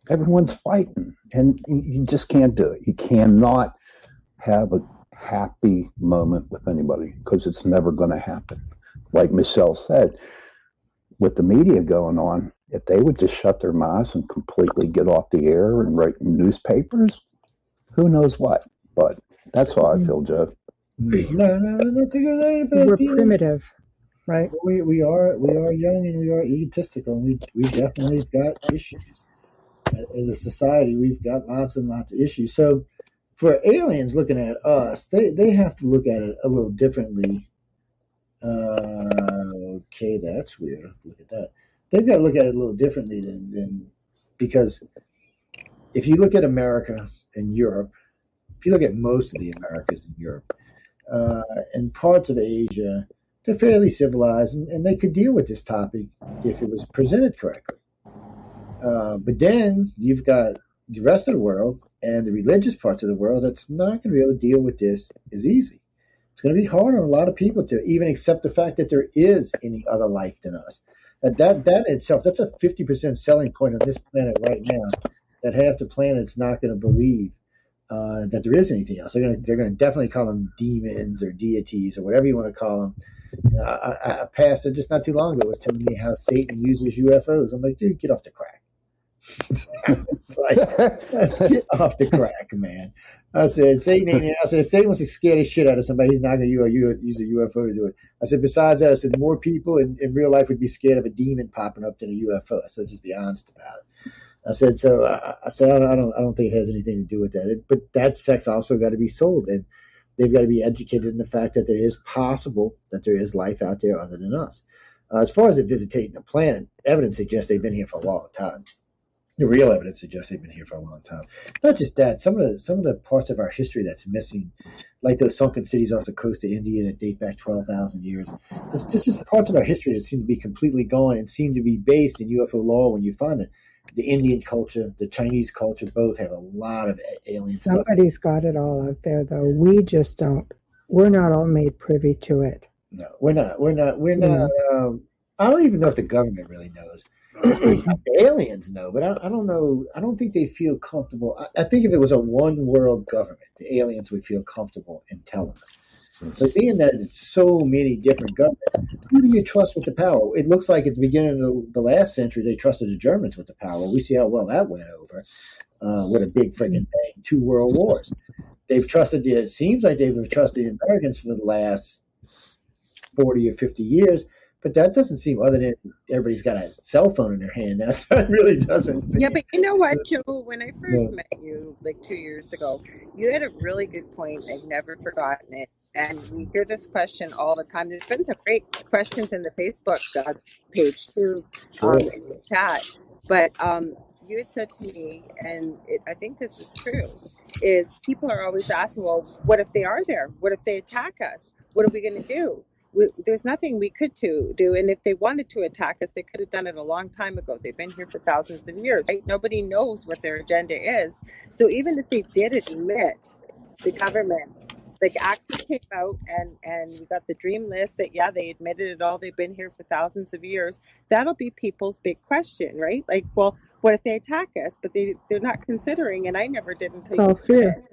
Everyone's fighting, and you just can't do it. You cannot have a happy moment with anybody, because it's never going to happen. Like Michelle said, with the media going on, if they would just shut their mouths and completely get off the air and write newspapers, who knows what. But that's how I feel, Joe. No, that's a good idea. We're primitive, right? We are young, and we are egotistical. And we definitely got issues as a society. We've got lots and lots of issues. So for aliens looking at us, they have to look at it a little differently. Okay, that's weird. Look at that. They've got to look at it a little differently than because if you look at America and Europe, if you look at most of the Americas in Europe, and parts of Asia, they're fairly civilized, and they could deal with this topic if it was presented correctly. But then you've got the rest of the world and the religious parts of the world that's not going to be able to deal with this as easy. It's going to be hard on a lot of people to even accept the fact that there is any other life than us. That itself, that's a 50% selling point on this planet right now, that half the planet's not going to believe that there is anything else. They're going to definitely call them demons or deities or whatever you want to call them. A pastor just not too long ago was telling me how Satan uses UFOs. I'm like, dude, get off the crack. It's like, let's get off the crack, man. I said, if Satan wants to scare the shit out of somebody, he's not going to use a UFO to do it. I said, besides that, I said, more people in real life would be scared of a demon popping up than a UFO. So let's just be honest about it. I said, I don't think it has anything to do with that. But that sex also got to be sold, and they've got to be educated in the fact that it is possible that there is life out there other than us. As far as it visitating the planet, evidence suggests they've been here for a long time. The real evidence suggests they've been here for a long time. Not just that, some of the parts of our history that's missing, like those sunken cities off the coast of India that date back 12,000 years. There's just parts of our history that seem to be completely gone and seem to be based in UFO lore when you find it. The Indian culture, the Chinese culture, both have a lot of alien stuff. Somebody's got it all out there, though. We just don't. We're not all made privy to it. No, we're not. I don't even know if the government really knows. The aliens know, but I don't know. I don't think they feel comfortable. I think if it was a one world government, the aliens would feel comfortable in telling us. But being that it's so many different governments, who do you trust with the power? It looks like at the beginning of the last century, they trusted the Germans with the power. We see how well that went over with a big friggin' bang, 2 world wars. It seems like they've trusted the Americans for the last 40 or 50 years. But that doesn't seem, other than everybody's got a cell phone in their hand now. That really doesn't seem. Yeah, but you know what, Joe? When I first met you, like 2 years ago, you had a really good point. I've never forgotten it. And we hear this question all the time. There's been some great questions in the Facebook page too, in the chat. But you had said to me, and I think this is true, is people are always asking, well, what if they are there? What if they attack us? What are we going to do? There's nothing we could do, and if they wanted to attack us, they could have done it a long time ago. They've been here for thousands of years, right? Nobody knows what their agenda is. So even if they did admit, the government actually came out and we got the dream list that, yeah, they admitted it all. They've been here for thousands of years. That'll be people's big question, right? Like, well, what if they attack us? But they're not considering, and I never did until it's all fear.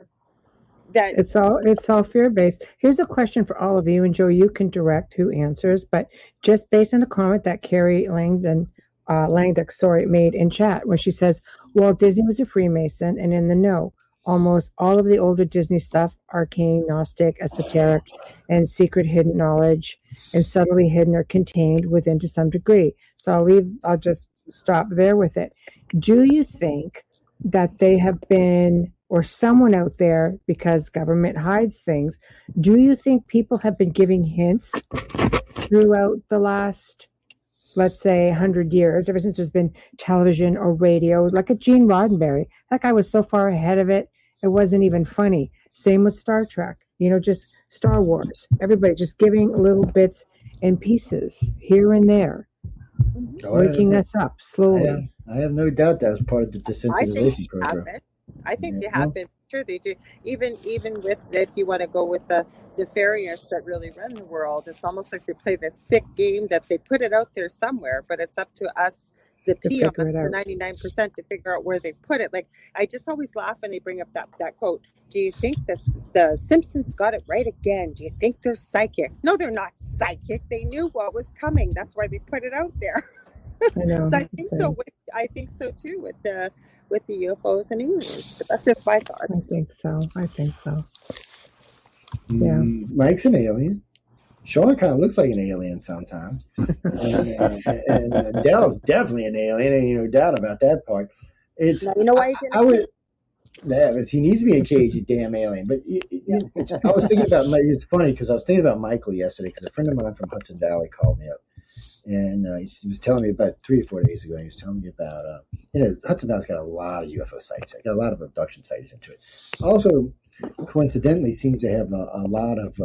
That it's all fear-based. Here's a question for all of you, and Joe, you can direct who answers, but just based on a comment that Carrie Langdon made in chat, where she says, Walt Disney was a Freemason and in the know. Almost all of the older Disney stuff, arcane, Gnostic, esoteric, and secret hidden knowledge, and subtly hidden or contained within to some degree. So I'll just stop there with it. Do you think that they have been, or someone out there, because government hides things, do you think people have been giving hints throughout the last, let's say, 100 years, ever since there's been television or radio, like a Gene Roddenberry? That guy was so far ahead of it, it wasn't even funny. Same with Star Trek, just Star Wars. Everybody just giving little bits and pieces here and there, waking us up slowly. I have no doubt that was part of the desensitization program. I think they have been. Sure, they do. Even with, if you want to go with the nefarious that really run the world, it's almost like they play this sick game that they put it out there somewhere, but it's up to us, the peons, the 99%, to figure out where they put it. Like, I just always laugh when they bring up that quote. Do you think the Simpsons got it right again? Do you think they're psychic? No, they're not psychic. They knew what was coming. That's why they put it out there. I know. So I think so too with the UFOs and aliens. But that's just my thoughts. I think so. Yeah. Mike's an alien. Sean kind of looks like an alien sometimes. and Dell's definitely an alien. Ain't no doubt about that part. Now, you know why he needs to be in a cage, you damn alien. But I was thinking about, it's funny because I was thinking about Michael yesterday, because a friend of mine from Hudson Valley called me up. And he was telling me about 3 or 4 days ago, and he was telling me about, Hudson Valley's got a lot of UFO sites. Got a lot of abduction sightings into it. Also, coincidentally seems to have a lot of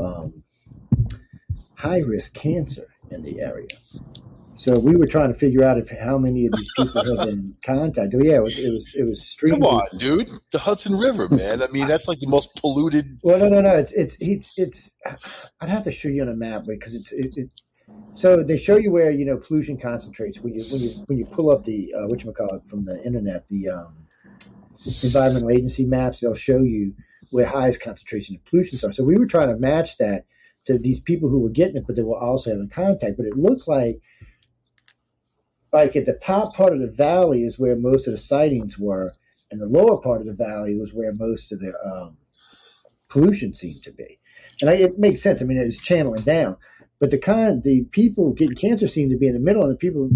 high risk cancer in the area. So we were trying to figure out how many of these people had been contacted. Yeah, it was streamed. Come on, dude. The Hudson River, man. I mean, that's like the most polluted. Well, no. It's. I'd have to show you on a map because So they show you where pollution concentrates when you pull up the whatchamacallit from the internet, the environmental agency maps. They'll show you where highest concentration of pollutions are. So we were trying to match that to these people who were getting it, but they were also having contact. But it looked like at the top part of the valley is where most of the sightings were, and the lower part of the valley was where most of the pollution seemed to be. And it makes sense. I mean, it's channeling down. But the people getting cancer seem to be in the middle, and the people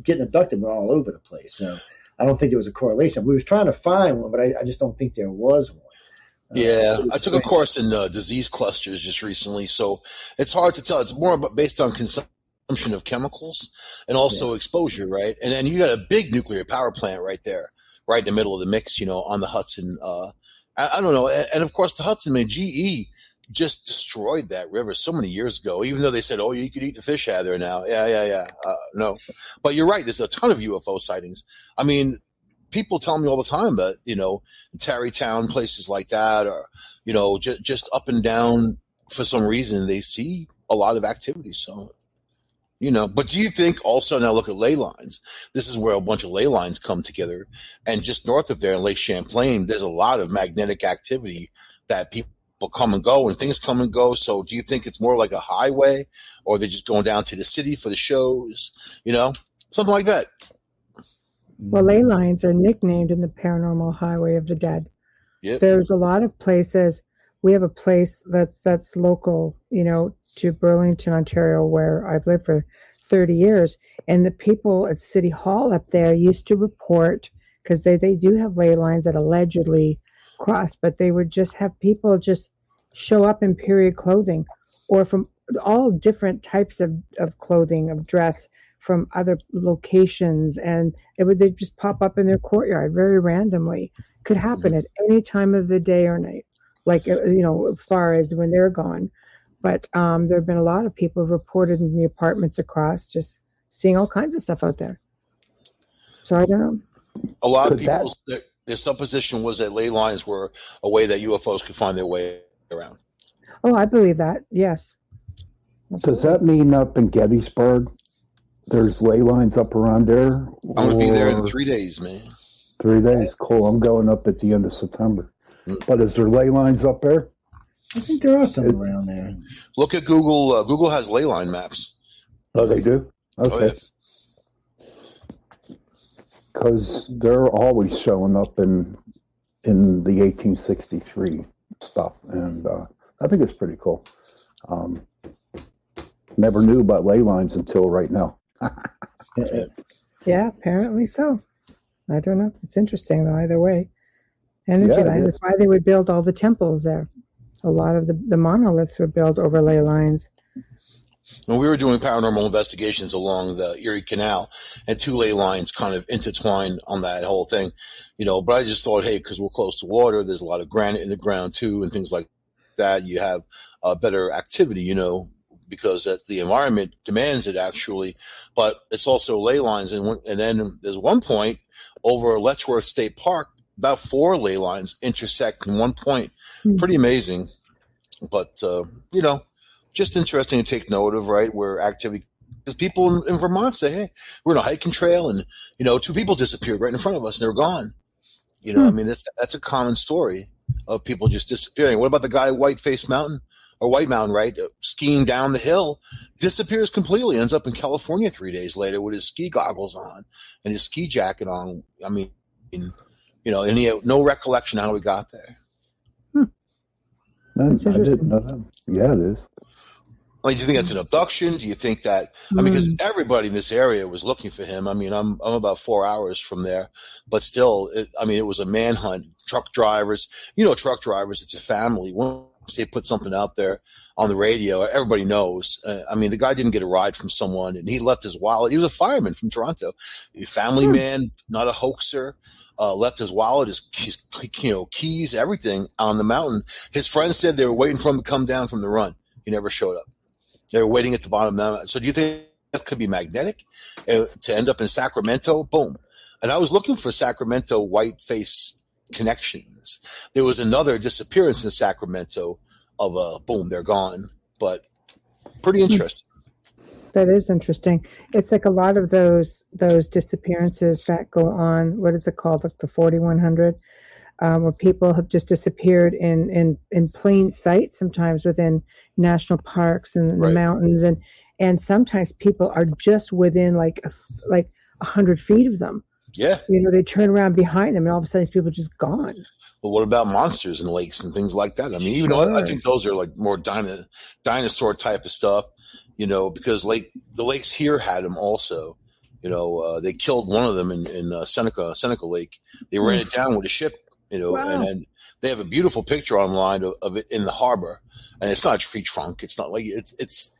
getting abducted were all over the place. So I don't think there was a correlation. We was trying to find one, but I just don't think there was one. Yeah, I took a course in disease clusters just recently, so it's hard to tell. It's more based on consumption of chemicals and also exposure, right? And then you got a big nuclear power plant right there, right in the middle of the mix, on the Hudson. I don't know. And of course, the Hudson, man, GE just destroyed that river so many years ago, even though they said, oh, you could eat the fish out of there now. Yeah. No. But you're right. There's a ton of UFO sightings. I mean, people tell me all the time about, Tarrytown, places like that, or, just up and down for some reason, they see a lot of activity. So, but do you think also, now look at ley lines. This is where a bunch of ley lines come together. And just north of there in Lake Champlain, there's a lot of magnetic activity that people come and go and things come and go. So do you think it's more like a highway, or they're just going down to the city for the shows, something like that? Well, ley lines are nicknamed in the Paranormal Highway of the Dead. Yep. There's a lot of places. We have a place that's local, to Burlington, Ontario, where I've lived for 30 years. And the people at City Hall up there used to report, because they do have ley lines that allegedly cross, but they would just have people just show up in period clothing, or from all different types of clothing, of dress, from other locations, and they'd just pop up in their courtyard very randomly. Could happen at any time of the day or night, like, as far as when they're gone. But there have been a lot of people who've reported in the apartments across, just seeing all kinds of stuff out there. So I don't know. A lot of people, their supposition was that ley lines were a way that UFOs could find their way around. Oh, I believe that. Yes. Does that mean up in Gettysburg, there's ley lines up around there? I'm going to be there in 3 days, man. 3 days. Cool. I'm going up at the end of September. But is there ley lines up there? I think there are some around there. Look at Google. Google has ley line maps. Oh, they do? Okay. Because they're always showing up in the 1863 stuff. And I think it's pretty cool. Never knew about ley lines until right now. Yeah, apparently so. I don't know. It's interesting, though, either way. Energy line. That's why they would build all the temples there. A lot of the monoliths were built over ley lines. When we were doing paranormal investigations along the Erie Canal, and two ley lines kind of intertwined on that whole thing, but I just thought, hey, because we're close to water, there's a lot of granite in the ground too, and things like that. You have better activity, because the environment demands it actually, but it's also ley lines. And then there's one point over Letchworth State Park, about 4 ley lines intersect in one point. Pretty amazing. But, just interesting to take note of, right, where activity, because people in Vermont say, hey, we're on a hiking trail and, 2 people disappeared right in front of us and they're gone. I mean, that's a common story of people just disappearing. What about the guy at White Mountain, right? Skiing down the hill, disappears completely, ends up in California 3 days later with his ski goggles on and his ski jacket on. I mean, and he had no recollection how he got there. I didn't know that. Yeah, it is. Do you think that's an abduction? Do you think that, because everybody in this area was looking for him. I mean, I'm about 4 hours from there, but still, it was a manhunt. Truck drivers, truck drivers, it's a family. Once they put something out there on the radio, everybody knows. The guy didn't get a ride from someone, and he left his wallet. He was a fireman from Toronto, a family man, not a hoaxer. left his wallet, his keys, everything on the mountain. His friends said they were waiting for him to come down from the run. He never showed up. They were waiting at the bottom of the mountain. So do you think that could be magnetic to end up in Sacramento? Boom. And I was looking for Sacramento white face connections. There was another disappearance in Sacramento of boom, they're gone. But pretty interesting. That is interesting. It's like a lot of those disappearances that go on. What is it called? Like the 4100, where people have just disappeared in plain sight. Sometimes within national parks and the mountains, and sometimes people are just within like 100 feet of them. Yeah. They turn around behind them, and all of a sudden, these people are just gone. Well, what about monsters in lakes and things like that? I mean, even though I think those are like more dinosaur type of stuff. Because the lakes here had them also. They killed one of them in Seneca Lake. They ran it down with a ship, Wow. and they have a beautiful picture online of it in the harbor. And it's not a tree trunk. It's not like it's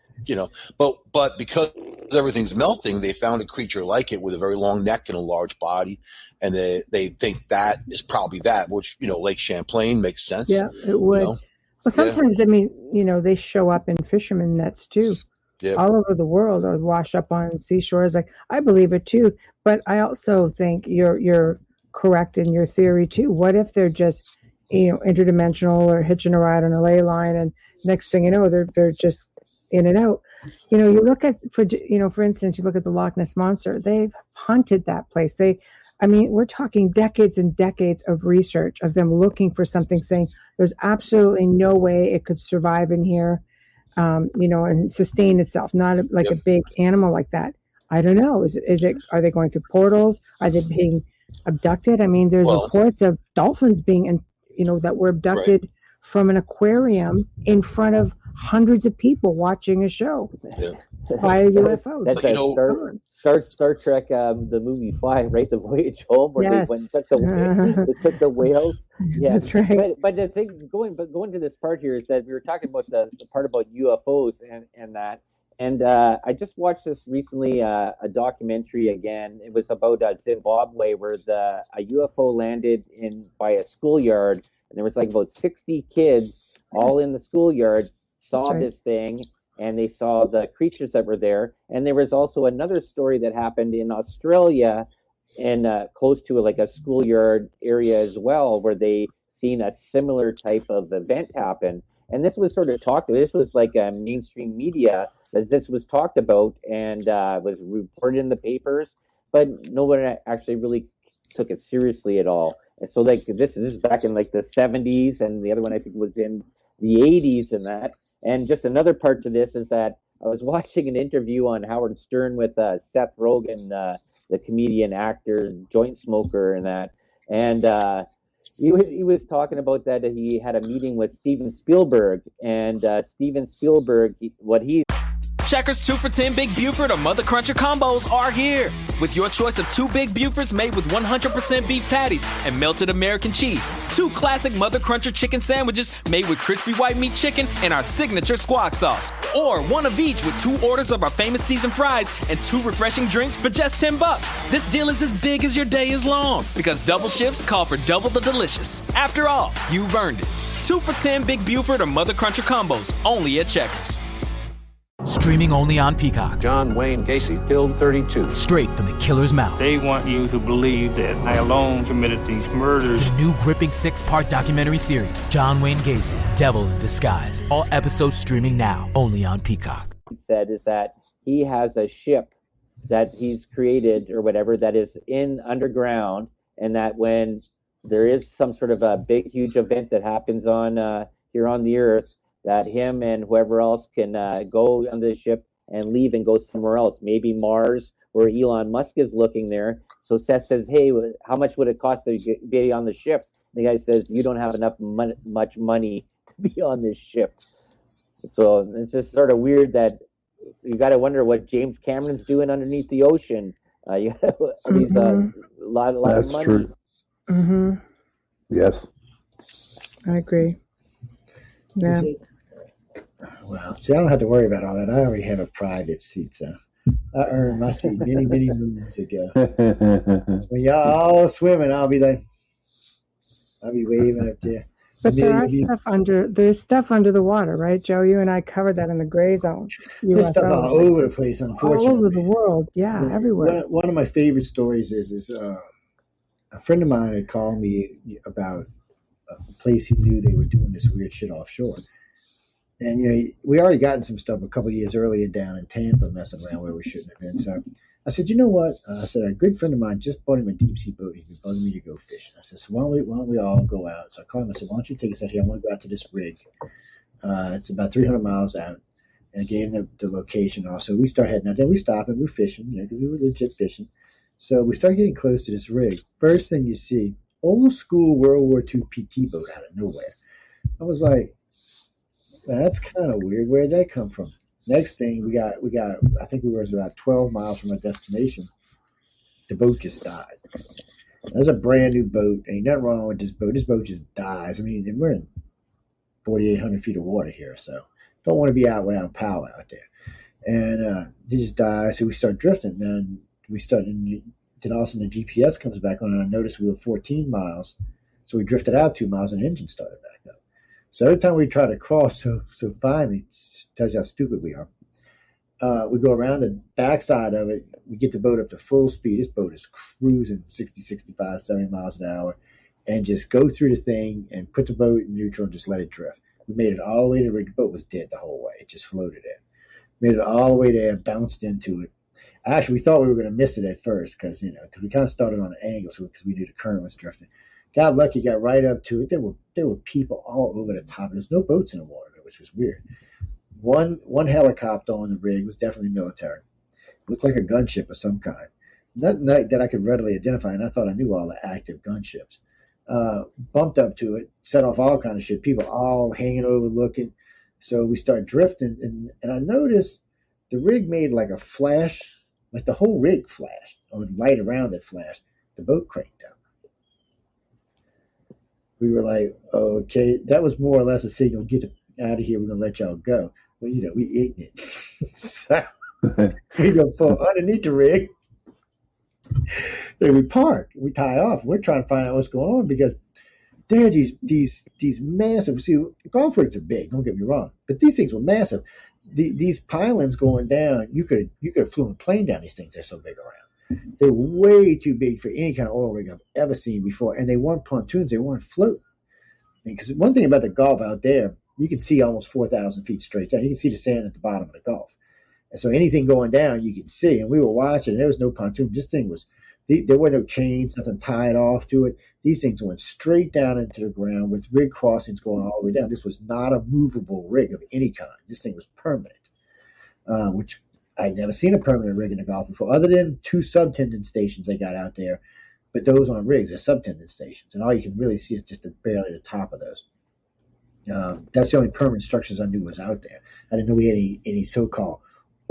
but because everything's melting, they found a creature like it with a very long neck and a large body. And they think that is probably that, which, Lake Champlain makes sense. Yeah, it would. Well, sometimes, they show up in fishermen nets too. Yep. All over the world, or wash up on seashores. Like, I believe it too, but I also think you're correct in your theory too. What if they're just interdimensional or hitching a ride on a ley line, and next thing you know, they're just in and out. You look at for instance, you look at the Loch Ness Monster. They've hunted that place. We're talking decades and decades of research of them looking for something, saying there's absolutely no way it could survive in here. And sustain itself, not like a big animal like that. I don't know. Is it? Are they going through portals? Are they being abducted? There's reports of dolphins being, that were abducted from an aquarium in front of hundreds of people watching a show by a UFO. That's Star Trek, the movie 5, right? The Voyage Home, where they went and took the whales. Yeah, that's right. But the thing, going to this part here, is that we were talking about the part about UFOs and that. And I just watched this recently, a documentary again. It was about Zimbabwe, where a UFO landed by a schoolyard, and there was like about 60 kids all in the schoolyard saw this thing, and they saw the creatures that were there. And there was also another story that happened in Australia, and close to a schoolyard area as well, where they seen a similar type of event happen. And this was sort of talked about. This was like a mainstream media that this was talked about and was reported in the papers, but no one actually really took it seriously at all. And so this is back in like the 70s, and the other one I think was in the 80s and that. And just another part to this is that I was watching an interview on Howard Stern with Seth Rogen, the comedian, actor, joint smoker, and that. And he was talking about that he had a meeting with Steven Spielberg, and Steven Spielberg, Checkers 2 for 10 Big Buford or Mother Cruncher combos are here. With your choice of 2 Big Bufords made with 100% beef patties and melted American cheese. 2 classic Mother Cruncher chicken sandwiches made with crispy white meat chicken and our signature squawk sauce. Or 1 of each with 2 orders of our famous seasoned fries and 2 refreshing drinks for just $10. This deal is as big as your day is long, because double shifts call for double the delicious. After all, you've earned it. 2 for 10 Big Buford or Mother Cruncher combos, only at Checkers. Streaming only on Peacock. John Wayne Gacy killed 32. Straight from the killer's mouth. They want you to believe that I alone committed these murders. The new gripping 6-part documentary series, John Wayne Gacy, Devil in Disguise. All episodes streaming now, only on Peacock. He said is that he has a ship that he's created or whatever that is in underground, and that when there is some sort of a big, huge event that happens on here on the Earth, that him and whoever else can go on the ship and leave and go somewhere else, maybe Mars, where Elon Musk is looking there. So Seth says, hey, how much would it cost to be on the ship? And the guy says, you don't have enough much money to be on this ship. So it's just sort of weird that you got to wonder what James Cameron's doing underneath the ocean. You have these a lot That's of money. True. Mm-hmm. Yes. I agree. Yeah. Well, see, I don't have to worry about all that. I already have a private seat, so I earned my seat many moons ago. When y'all all swimming, I'll be waving up there. But there's stuff under the water, right, Joe? You and I covered that in the gray zone. There's stuff all over the place, unfortunately. All over the world, yeah, everywhere. One of my favorite stories is a friend of mine had called me about a place he knew they were doing this weird shit offshore. And, we already gotten some stuff a couple of years earlier down in Tampa messing around where we shouldn't have been. So I said, you know what? I said, a good friend of mine just bought him a deep sea boat. He's been bugging me to go fishing. I said, so why don't we all go out? So I called him. I said, why don't you take us out here? I want to go out to this rig. It's about 300 miles out. And I gave him the location also. We start heading out there. We stop and we're fishing, because we were legit fishing. So we start getting close to this rig. First thing you see, old school World War II PT boat out of nowhere. I was like, that's kind of weird. Where'd that come from? Next thing we got, I think we were about 12 miles from our destination. The boat just died. That's a brand new boat. Ain't nothing wrong with this boat. This boat just dies. I mean, we're in 4,800 feet of water here, so don't want to be out without power out there. And it just dies. So we start drifting. And then all of a sudden the GPS comes back on, and I noticed we were 14 miles. So we drifted out 2 miles, and the engine started back up. So every time we try to cross, so finally, it tells you how stupid we are. We go around the backside of it. We get the boat up to full speed. This boat is cruising 60, 65, 70 miles an hour, and just go through the thing and put the boat in neutral and just let it drift. We made it all the way to the rig. The boat was dead the whole way. It just floated in. Made it all the way there, bounced into it. Actually, we thought we were going to miss it at first because we kind of started on an angle, because we knew the current was drifting. Got lucky, got right up to it. There were people all over the top. There was no boats in the water, which was weird. One helicopter on the rig was definitely military. Looked like a gunship of some kind. Nothing that I could readily identify, and I thought I knew all the active gunships. Bumped up to it, set off all kind of shit. People all hanging over looking. So we start drifting, and I noticed the rig made like a flash, like the whole rig flashed, or the light around it flashed. The boat cranked up. We were like, okay, that was more or less a signal, get out of here, we're going to let y'all go. Well, we ignorant. So we go fall underneath the rig. Then we park. We tie off. We're trying to find out what's going on because there are these massive, see, golf rigs are big, don't get me wrong, but these things were massive. These pylons going down, you could have flown a plane down these things. They're so big around. They're way too big for any kind of oil rig I've ever seen before. And they weren't pontoons. They weren't floating. Because one thing about the Gulf out there, you can see almost 4,000 feet straight down. You can see the sand at the bottom of the Gulf. And so anything going down, you can see. And we were watching. And there was no pontoon. This thing was, there were no chains, nothing tied off to it. These things went straight down into the ground with rig crossings going all the way down. This was not a movable rig of any kind. This thing was permanent, which I'd never seen a permanent rig in the Gulf before, other than 2 subtendon stations they got out there. But those aren't rigs, they're subtendon stations. And all you can really see is just barely the top of those. That's the only permanent structures I knew was out there. I didn't know we had any so-called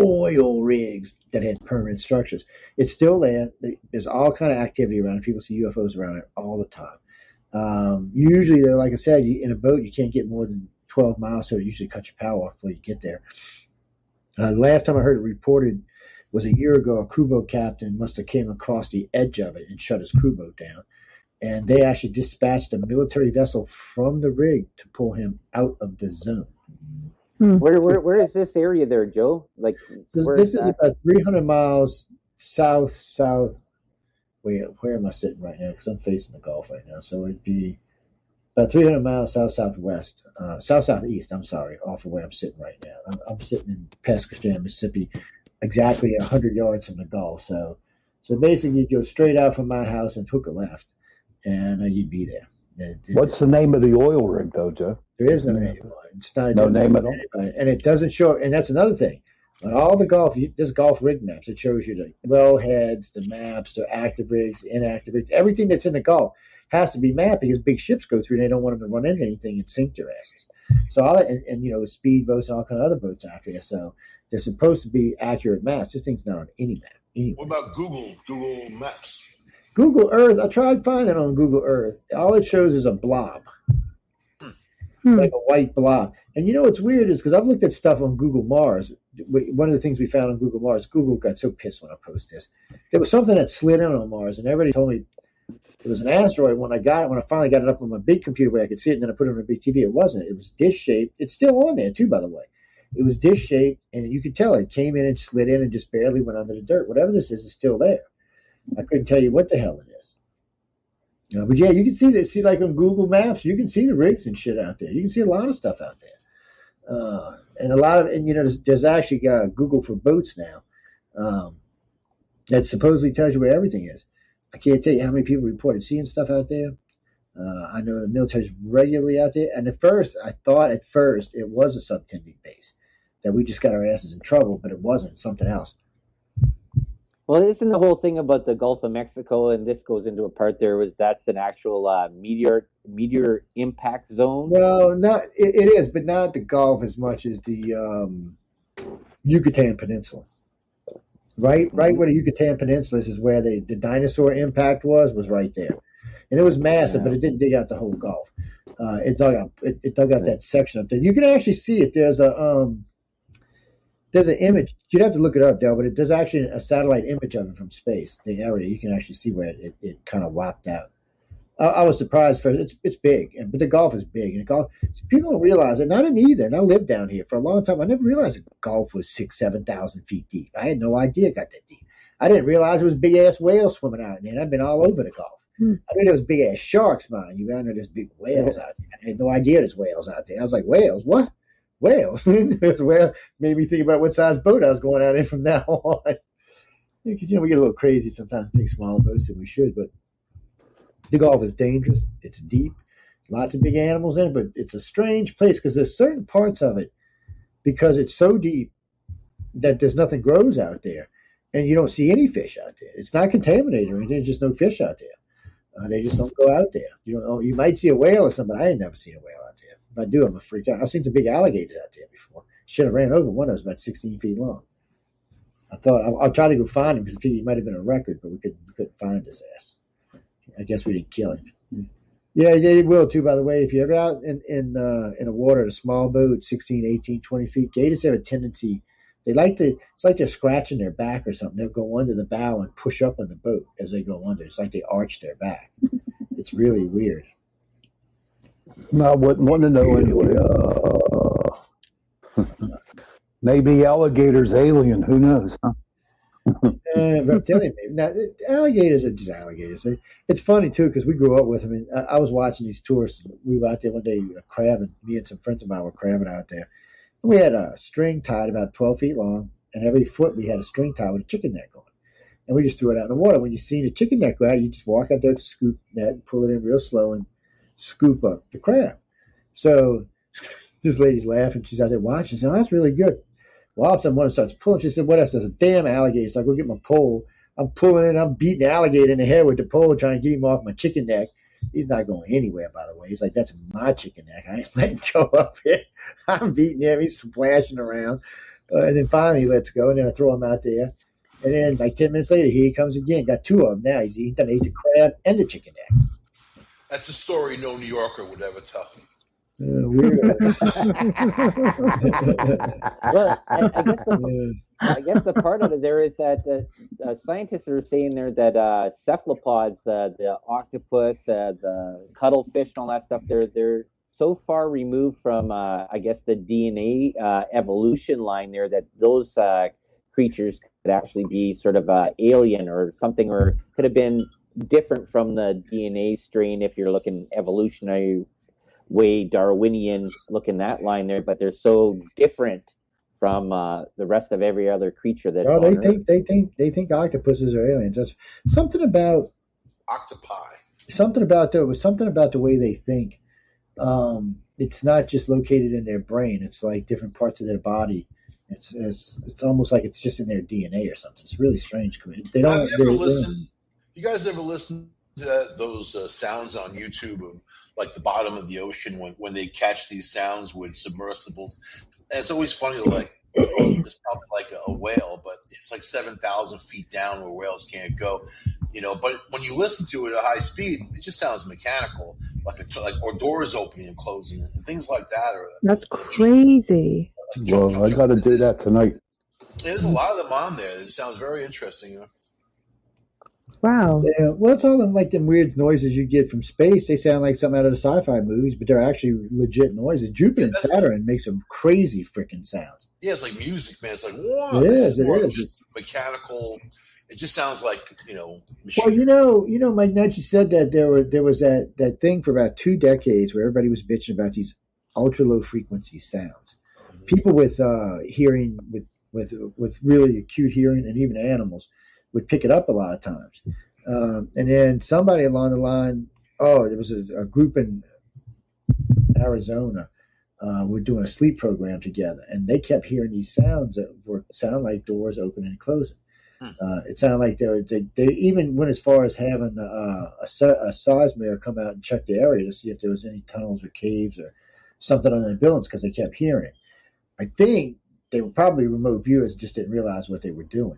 oil rigs that had permanent structures. It's still there. There's all kind of activity around it. People see UFOs around it all the time. Usually, like I said, in a boat, you can't get more than 12 miles, so it usually cuts your power off before you get there. Last time I heard it reported was a year ago. A crew boat captain must have came across the edge of it and shut his crew boat down. And they actually dispatched a military vessel from the rig to pull him out of the zone. Where is this area there, Joe? Like this is about 300 miles south. Wait, where am I sitting right now? Because I'm facing the Gulf right now. So it'd be about 300 miles southeast. I'm sorry, off of where I'm sitting right now. I'm sitting in Pascagoula, Mississippi, exactly 100 yards from the Gulf. So basically, you go straight out from my house and took a left, and you'd be there. What's the name of the oil rig, though, Joe? There is no name. It's not no name at all. And it doesn't show. And that's another thing. On all the Gulf, there's Gulf rig maps. It shows you the wellheads, the maps, the active rigs, inactive rigs. Everything that's in the Gulf has to be mapped because big ships go through and they don't want them to run into anything and sink their asses. So speedboats and all kind of other boats out there. So they're supposed to be accurate maps. This thing's not on any map. Anyway. What about Google Maps? Google Earth, I tried finding on Google Earth. All it shows is a blob. It's like a white blob. And you know what's weird is because I've looked at stuff on Google Mars. one of the things we found on Google Mars, Google got so pissed when I posted this. There was something that slid in on Mars, and everybody told me it was an asteroid. When I finally got it up on my big computer where I could see it, and then I put it on a big TV, it wasn't. It was dish-shaped. It's still on there, too, by the way. It was dish-shaped, and you could tell it came in and slid in and just barely went under the dirt. Whatever this is still there. I couldn't tell you what the hell it is. But yeah, you can see that. See, like on Google Maps, you can see the rigs and shit out there. You can see a lot of stuff out there, and there's actually Google for boats now that supposedly tells you where everything is. I can't tell you how many people reported seeing stuff out there. I know the military's regularly out there, and I thought at first it was a subtending base that we just got our asses in trouble, but it wasn't. Something else. Well, isn't the whole thing about the Gulf of Mexico, and this goes into a part there, that's an actual meteor impact zone? Well, it is, but not the Gulf as much as the Yucatan Peninsula. Right where the Yucatan Peninsula is where the dinosaur impact was right there, and it was massive, but it didn't dig out the whole Gulf. It dug out that section up there. You can actually see it. There's an image. You'd have to look it up, Del, but there's actually a satellite image of it from space. The area you can actually see where it kind of whopped out. I was surprised for it's big, but the Gulf is big, and people don't realize it. And I didn't either. And I lived down here for a long time. I never realized the Gulf was 6,000-7,000 feet deep. I had no idea it got that deep. I didn't realize it was big ass whales swimming out in there. And I've been all over the Gulf. I knew there was big ass sharks, man. I know there's big whales out there. I had no idea there's whales out there. I was like, whales? What? Whales? Well, made me think about what size boat I was going out in from now on. Because, we get a little crazy sometimes, take smaller boats than we should, but the Gulf is dangerous. It's deep. Lots of big animals in it, but it's a strange place because there's certain parts of it, because it's so deep that there's nothing grows out there, and you don't see any fish out there. It's not contaminated or anything. There's just no fish out there. They just don't go out there. You might see a whale or something. I ain't never seen a whale out there. If I do, I'm a freak out. I've seen some big alligators out there before. Should have ran over one that was about 16 feet long. I thought I'll try to go find him because he might have been a record, but we couldn't find his ass. I guess we didn't kill him. Yeah, they will too, by the way. If you're ever out in a water in a small boat, 16, 18, 20 feet, gators have a tendency, it's like they're scratching their back or something. They'll go under the bow and push up on the boat as they go under. It's like they arch their back. It's really weird. I wouldn't want to know anyway. Maybe alligators alien. Who knows? Huh? I'm telling you, now, alligators are just alligators. It's funny too because we grew up with them. And I was watching these tourists. We were out there one day crabbing. Me and some friends of mine were crabbing out there. And we had a string tied about 12 feet long, and every foot we had a string tied with a chicken neck on. And we just threw it out in the water. When you see the chicken neck go out, you just walk out there with the scoop net, and pull it in real slow, and scoop up the crab. So this lady's laughing. She's out there watching. She said, "Oh, that's really good." Well, all of a sudden, one starts pulling. She said, "What else?" There's a damn alligator. So I go get my pole. I'm pulling it. I'm beating the alligator in the head with the pole, trying to get him off my chicken neck. He's not going anywhere, by the way. He's like, "That's my chicken neck. I ain't letting go of it." I'm beating him. He's splashing around. And then finally he lets go, and then I throw him out there. And then like 10 minutes later, here he comes again. Got two of them now. He's eaten. He ate the crab and the chicken neck. That's a story no New Yorker would ever tell. Weird. Well, I guess the part of it there is that scientists are saying there that cephalopods, the octopus, the cuttlefish, and all that stuff, they're so far removed from I guess the DNA evolution line there that those creatures could actually be sort of alien or something, or could have been different from the DNA strain if you're looking evolutionary way Darwinian looking that line there, but they're so different from the rest of every other creature that's on Earth. They think octopuses are aliens. That's something about octopi. Something about the way they think. It's not just located in their brain. It's like different parts of their body. It's almost like it's just in their DNA or something. It's really strange. They don't. You guys ever listen to those sounds on YouTube of like the bottom of the ocean when they catch these sounds with submersibles? And it's always funny, like this sounds like a whale, but it's like 7,000 feet down where whales can't go, But when you listen to it at high speed, it just sounds mechanical, or doors opening and closing and things like that. That's crazy. Well, I got to do that tonight. There's a lot of them on there. It sounds very interesting. You know? Wow. Yeah, well, it's all them like them weird noises you get from space. They sound like something out of the sci-fi movies, but they're actually legit noises. Jupiter and Saturn make some crazy freaking sounds. Yeah, it's like music, man. It's like, whoa, It this is. is more It is. just mechanical. It just sounds like, Well, machine. Mike Nutt, you said that there was that thing for about 2 decades where everybody was bitching about these ultra low frequency sounds. People with hearing with really acute hearing, and even animals would pick it up a lot of times. And then somebody along the line, there was a group in Arizona. We're doing a sleep program together, and they kept hearing these sounds that sound like doors opening and closing. It sounded like they even went as far as having a seismometer come out and check the area to see if there was any tunnels or caves or something on the buildings, because they kept hearing it. I think they were probably remote viewers, just didn't realize what they were doing,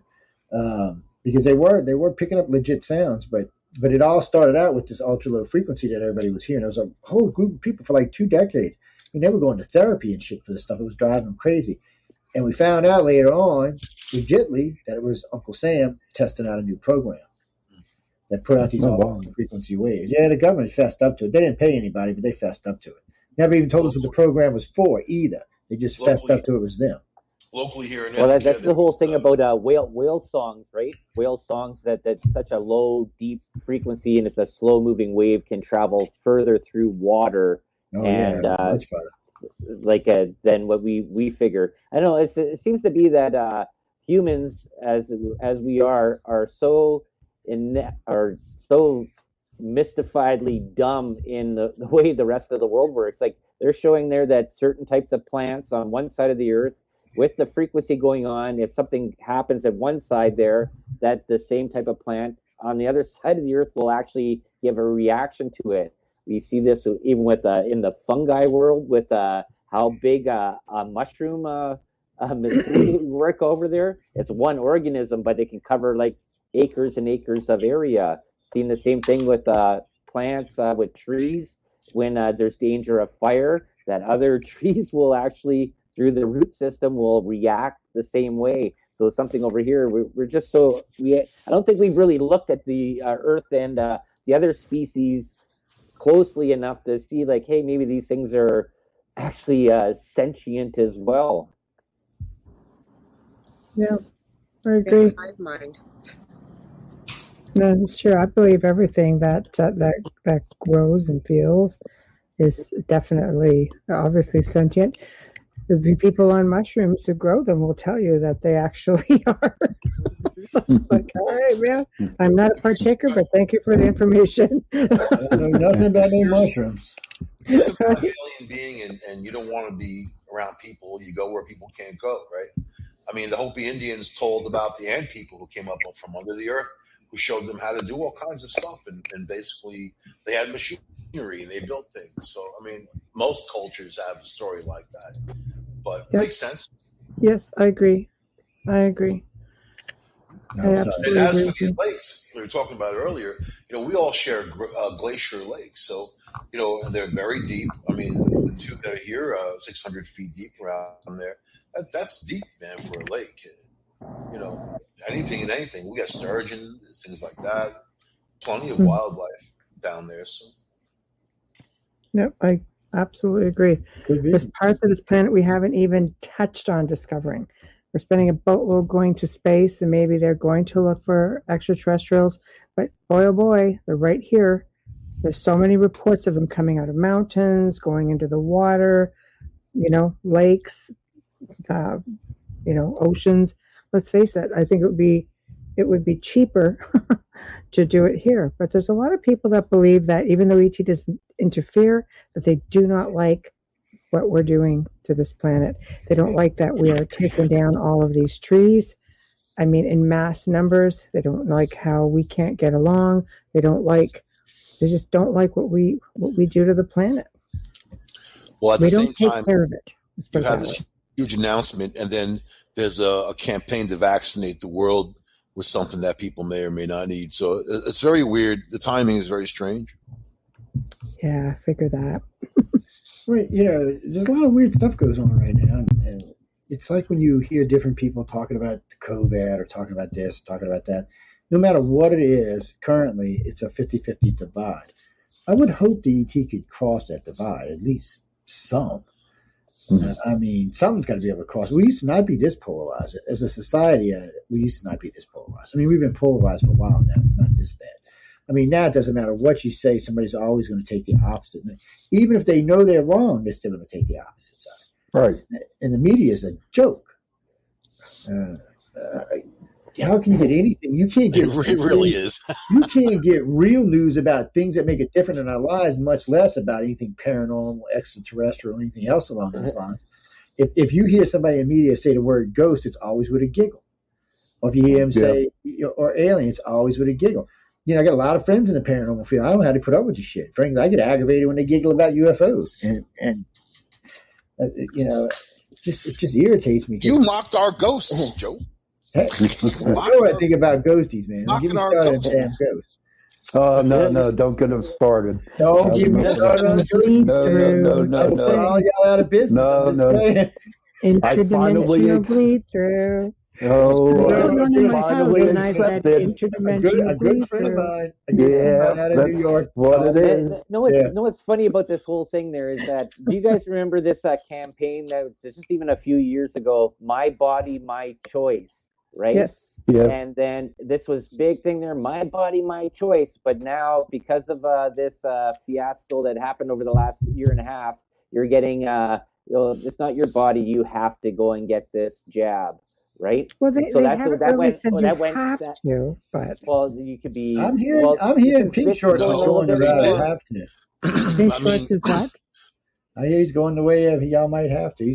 because they were picking up legit sounds, but it all started out with this ultra low frequency that everybody was hearing. There was a whole group of people for like 2 decades. I mean, they were going to therapy and shit for this stuff. It was driving them crazy. And we found out later on, legitly, that it was Uncle Sam testing out a new program that put out these frequency waves. Yeah, the government fessed up to it. They didn't pay anybody, but they fessed up to it. Never even told us what the program was for either. They just fessed up to it was them. Locally here in Well, that's the whole thing about whale songs, right? Whale songs that's such a low, deep frequency, and it's a slow-moving wave, can travel further through water. Much farther. Than what we figure. I don't know. It seems to be that humans, as we are so mystifiedly dumb in the way the rest of the world works. Like, they're showing there that certain types of plants on one side of the earth, with the frequency going on, if something happens at one side there, that the same type of plant on the other side of the earth will actually give a reaction to it. We see this even with in the fungi world, with how big a mushroom work over there. It's one organism, but it can cover like acres and acres of area. Seen the same thing with plants, with trees. When there's danger of fire, that other trees will actually, through the root system, will react the same way. So something over here, we're just I don't think we've really looked at the Earth and the other species closely enough to see, like, hey, maybe these things are actually sentient as well. Yeah, I agree. Hive mind. No, it's true. I believe everything that grows and feels is definitely, obviously sentient. The people on mushrooms who grow them will tell you that they actually are. So it's like, all right, man, I'm not a partaker, but thank you for the information. I know nothing about any mushrooms. You're some kind of alien being, and you don't want to be around people. You go where people can't go, right? I mean, the Hopi Indians told about the ant people who came up from under the earth, who showed them how to do all kinds of stuff, and basically they had machinery and they built things. So, I mean, most cultures have a story like that, but it makes sense. Yes, I agree. I And absolutely as agree for these lakes, we were talking about earlier, we all share glacier lakes. So, and they're very deep. I mean, the two that are here, 600 feet deep around there, that's deep, man, for a lake. Anything and anything. We got sturgeon, things like that. Plenty of wildlife down there. So. Yep, I absolutely agree. There's parts of this planet we haven't even touched on discovering. We're spending a boatload going to space, and maybe they're going to look for extraterrestrials. But boy, oh boy, they're right here. There's so many reports of them coming out of mountains, going into the water, lakes, oceans. Let's face it, I think it would be cheaper to do it here. But there's a lot of people that believe that even though ET doesn't interfere, that they do not like what we're doing to this planet. They don't like that we are taking down all of these trees. I mean, in mass numbers. They don't like how we can't get along. They just don't like what we do to the planet. Well, at the same time, take care of it. You have this huge announcement, and then there's a campaign to vaccinate the world with something that people may or may not need. So it's very weird. The timing is very strange. Yeah, I figure that. Right, there's a lot of weird stuff goes on right now, and it's like when you hear different people talking about COVID or talking about this, talking about that. No matter what it is, currently it's a 50-50 divide. I would hope the ET could cross that divide, at least some. I mean, someone's got to be able to cross. We used to not be this polarized. As a society, we used to not be this polarized. I mean, we've been polarized for a while now, not this bad. I mean, now it doesn't matter what you say, somebody's always going to take the opposite. Even if they know they're wrong, they're still going to take the opposite side. Right. And the media is a joke. How can you get anything? You can't get. It really is. You can't get real news about things that make it different in our lives, much less about anything paranormal, extraterrestrial, or anything else along those lines. If you hear somebody in media say the word ghost, it's always with a giggle. Or if you hear him say, or alien, it's always with a giggle. You know, I got a lot of friends in the paranormal field. I don't know how to put up with this shit. Frankly, I get aggravated when they giggle about UFOs, and you know, it just irritates me. You mocked our ghosts, Joe. Hey, you know what I think about ghosties, man. Give me started on damn ghosts. Oh, no, don't get them started. Don't give me started on ghosts. No. All y'all out of business. No. Interdimensional bleed through. Oh, finally accept it. A good friend of mine. Out of New York. What it is. No, what's funny about this whole thing there is that, do you guys remember this campaign that was just even a few years ago, My Body, My Choice, right? Yes. Yeah. And then this was big thing there, My Body, My Choice. But now, because of this fiasco that happened over the last year and a half, you're getting, it's not your body, you have to go and get this jab. Right. Well, they haven't really said you have to, but well, you could be. I'm hearing pink shorts going around. I have to. Pink shorts is what? I hear he's going the way of y'all might have to.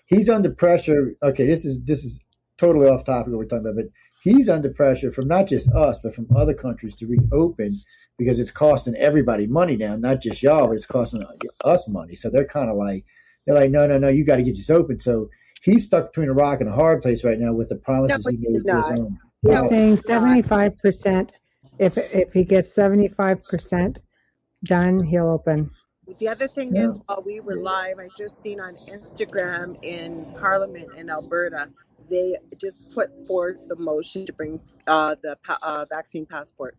He's under pressure. Okay, this is totally off topic what we're talking about, but he's under pressure from not just us, but from other countries to reopen because it's costing everybody money now, not just y'all, but it's costing us money. So they're like, no, you got to get this open. So he's stuck between a rock and a hard place right now with the promises he made to his own. He's saying 75%. If he gets 75% done, he'll open. The other thing is, while we were live, I just seen on Instagram in Parliament in Alberta, they just put forth the motion to bring the vaccine passport.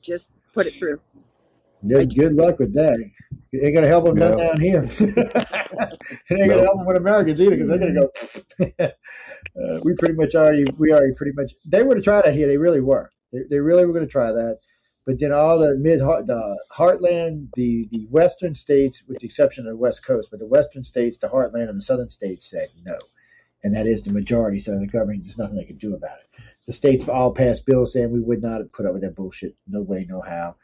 Just put it through. Good luck with that. It ain't gonna help them none down here. It ain't gonna help them with Americans either because they're gonna go. We already pretty much. They were to try that here. They really were. They really were going to try that. But then all the heartland, the western states, with the exception of the West Coast, but the western states, the heartland, and the southern states said no, and that is the majority. So the government, there's nothing they can do about it. The states all passed bills saying we would not put up with that bullshit. No way, no how.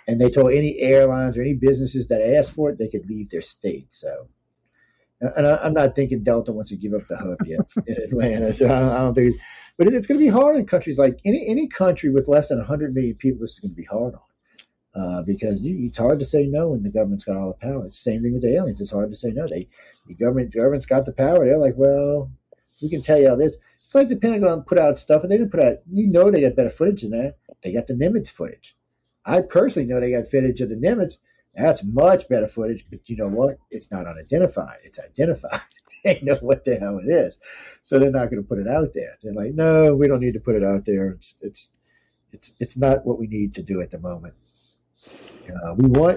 And they told any airlines or any businesses that asked for it, they could leave their state. So, and I'm not thinking Delta wants to give up the hub yet in Atlanta. So I don't think. But it's going to be hard in countries like any country with less than 100 million people. This is going to be hard on because it's hard to say no when the government's got all the power. It's the same thing with the aliens. It's hard to say no. The government's got the power. They're like, well, we can tell you all this. It's like the Pentagon put out stuff, and they didn't put out. They got better footage than that. They got the Nimitz footage. I personally know they got footage of the Nimitz. That's much better footage, but you know what? It's not unidentified. It's identified. They know what the hell it is, so they're not going to put it out there. They're like, no, we don't need to put it out there. It's not what we need to do at the moment. But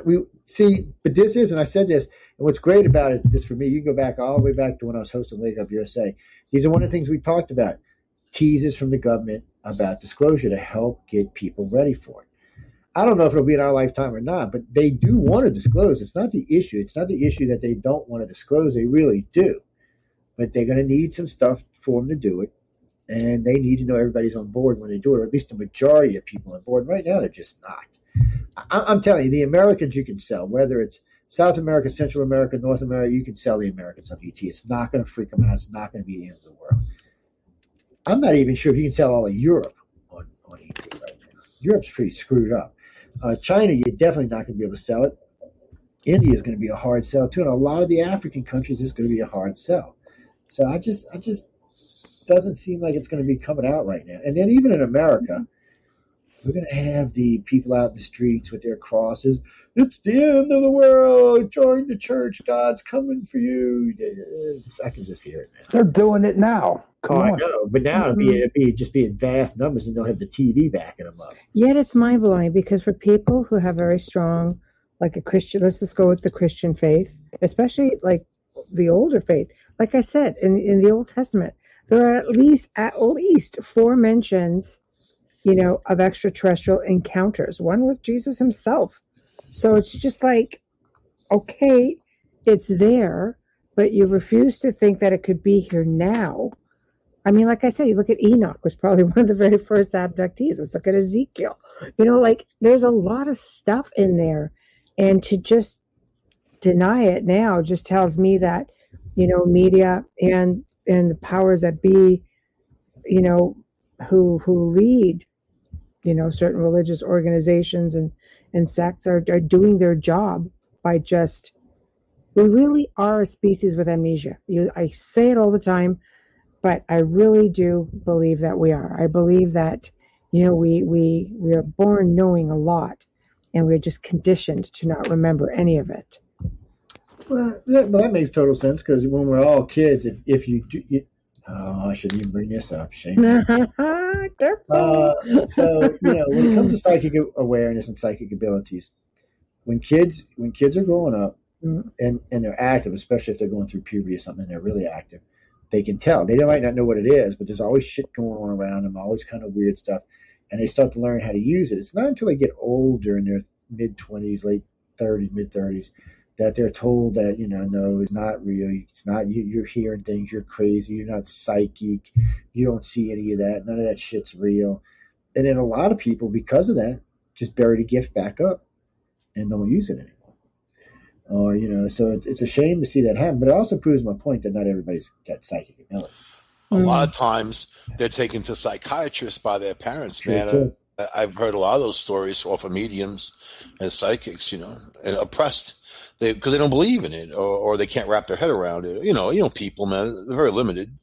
this is, and I said this, and what's great about it, this for me, you go back all the way back to when I was hosting Wake Up USA. These are one of the things we talked about, teases from the government about disclosure to help get people ready for it. I don't know if it'll be in our lifetime or not, but they do want to disclose. It's not the issue. It's not the issue that they don't want to disclose. They really do. But they're going to need some stuff for them to do it. And they need to know everybody's on board when they do it, or at least the majority of people on board. Right now, they're just not. I'm telling you, the Americans you can sell, whether it's South America, Central America, North America, you can sell the Americans on ET. It's not going to freak them out. It's not going to be the end of the world. I'm not even sure if you can sell all of Europe on ET right now. Europe's pretty screwed up. China, you're definitely not going to be able to sell it. India is going to be a hard sell too, and a lot of the African countries is going to be a hard sell. So I just doesn't seem like it's going to be coming out right now. And then even in America, We're going to have the people out in the streets with their crosses. It's the end of the world. Join the church. God's coming for you. I can just hear it now. They're doing it now. Come on. I know, but now it'd be just be in vast numbers, and they'll have the TV backing them up. Yet it's mind blowing because for people who have very strong, like a Christian, let's just go with the Christian faith, especially like the older faith. Like I said, in the Old Testament, there are at least 4 mentions, of extraterrestrial encounters, one with Jesus himself. So it's just like, okay, it's there, but you refuse to think that it could be here now. I mean, like I said, you look at Enoch, was probably one of the very first abductees. Let's look at Ezekiel. There's a lot of stuff in there. And to just deny it now just tells me that, media and the powers that be, who lead, certain religious organizations and sects are doing their job by we really are a species with amnesia. I say it all the time, but I really do believe that we are. I believe that, we are born knowing a lot, and we're just conditioned to not remember any of it. Well, that makes total sense, because when we're all kids, if you do... I shouldn't even bring this up, Shane. So, when it comes to psychic awareness and psychic abilities, when kids are growing up and they're active, especially if they're going through puberty or something, and they're really active, they can tell. They might not know what it is, but there's always shit going on around them, always kind of weird stuff, and they start to learn how to use it. It's not until they get older, in their mid-20s, late 30s, mid-30s, that they're told that, no, it's not real. It's not you. You're hearing things. You're crazy. You're not psychic. You don't see any of that. None of that shit's real. And then a lot of people, because of that, just bury the gift back up and don't use it anymore. Or, so it's a shame to see that happen. But it also proves my point that not everybody's got psychic ability. A lot of times they're taken to psychiatrists by their parents, man. I've heard a lot of those stories off of mediums and psychics, and oppressed. Because they don't believe in it, or they can't wrap their head around it. People, man, they're very limited.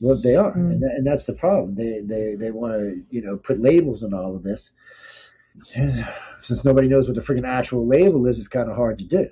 Well, they are, and that's the problem. They want to, put labels on all of this. And since nobody knows what the freaking actual label is, it's kind of hard to do.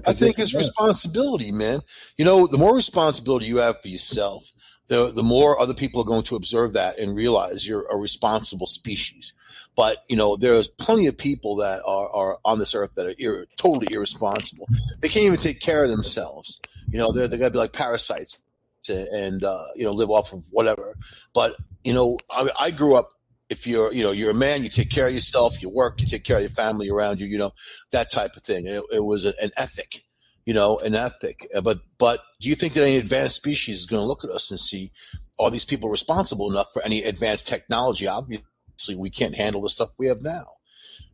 I think it's responsibility, man. The more responsibility you have for yourself, the more other people are going to observe that and realize you're a responsible species. But, there's plenty of people that are on this earth that are totally irresponsible. They can't even take care of themselves. They're going to be like parasites and live off of whatever. But, I grew up, if you're a man, you take care of yourself, you work, you take care of your family around you, that type of thing. It was an ethic, an ethic. But do you think that any advanced species is going to look at us and see, are these people responsible enough for any advanced technology? Obviously, we can't handle the stuff we have now,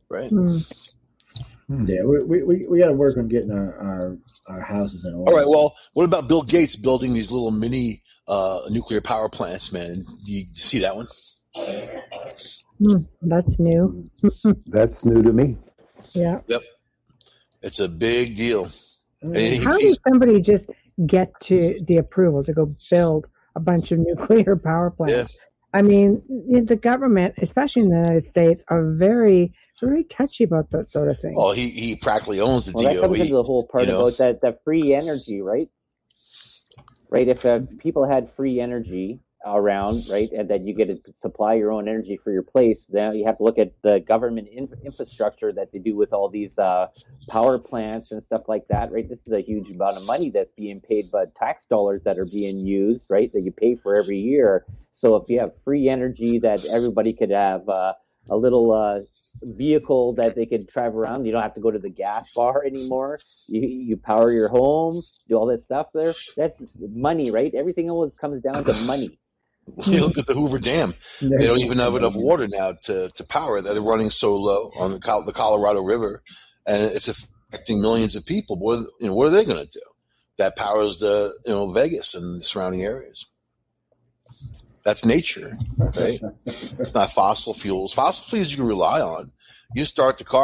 right? Yeah, we got to work on getting our houses in order. All right. Well, what about Bill Gates building these little mini nuclear power plants, man? Do you see that one? That's new. That's new to me. Yeah. Yep. It's a big deal. How does somebody just get to the approval to go build a bunch of nuclear power plants? Yeah. I mean, the government, especially in the United States, are very, very touchy about that sort of thing. Well, he practically owns the DOE. That comes into the whole part about that free energy, right? Right. If people had free energy around, right, and that you get to supply your own energy for your place, then you have to look at the government infrastructure that they do with all these power plants and stuff like that, right? This is a huge amount of money that's being paid, but tax dollars that are being used, right, that you pay for every year. So if you have free energy that everybody could have a little vehicle that they could drive around, you don't have to go to the gas bar anymore. You power your home, do all this stuff there. That's money, right? Everything always comes down to money. You look at the Hoover Dam. They don't even have enough water now to power that. They're running so low on the Colorado River, and it's affecting millions of people. What are they going to do? That powers the Vegas and the surrounding areas. That's nature, right? It's not fossil fuels. Fossil fuels you can rely on. You start the car.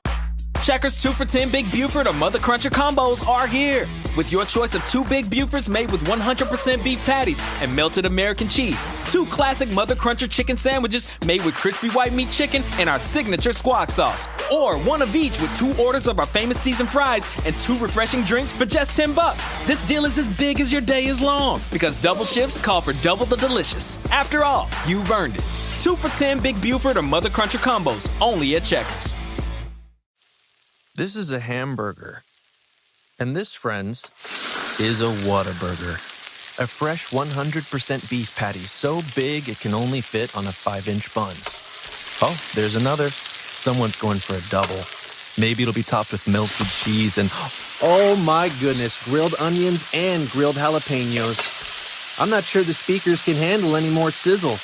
Checkers 2 for $10 Big Buford or Mother Cruncher combos are here. With your choice of 2 Big Bufords made with 100% beef patties and melted American cheese. 2 classic Mother Cruncher chicken sandwiches made with crispy white meat chicken and our signature squawk sauce. Or 1 of each with 2 orders of our famous seasoned fries and 2 refreshing drinks for just $10. This deal is as big as your day is long because double shifts call for double the delicious. After all, you've earned it. 2 for $10 Big Buford or Mother Cruncher combos only at Checkers. This is a hamburger. And this, friends, is a Whataburger. A fresh 100% beef patty so big it can only fit on a 5-inch bun. Oh, there's another. Someone's going for a double. Maybe it'll be topped with melted cheese and, oh my goodness, grilled onions and grilled jalapenos. I'm not sure the speakers can handle any more sizzle.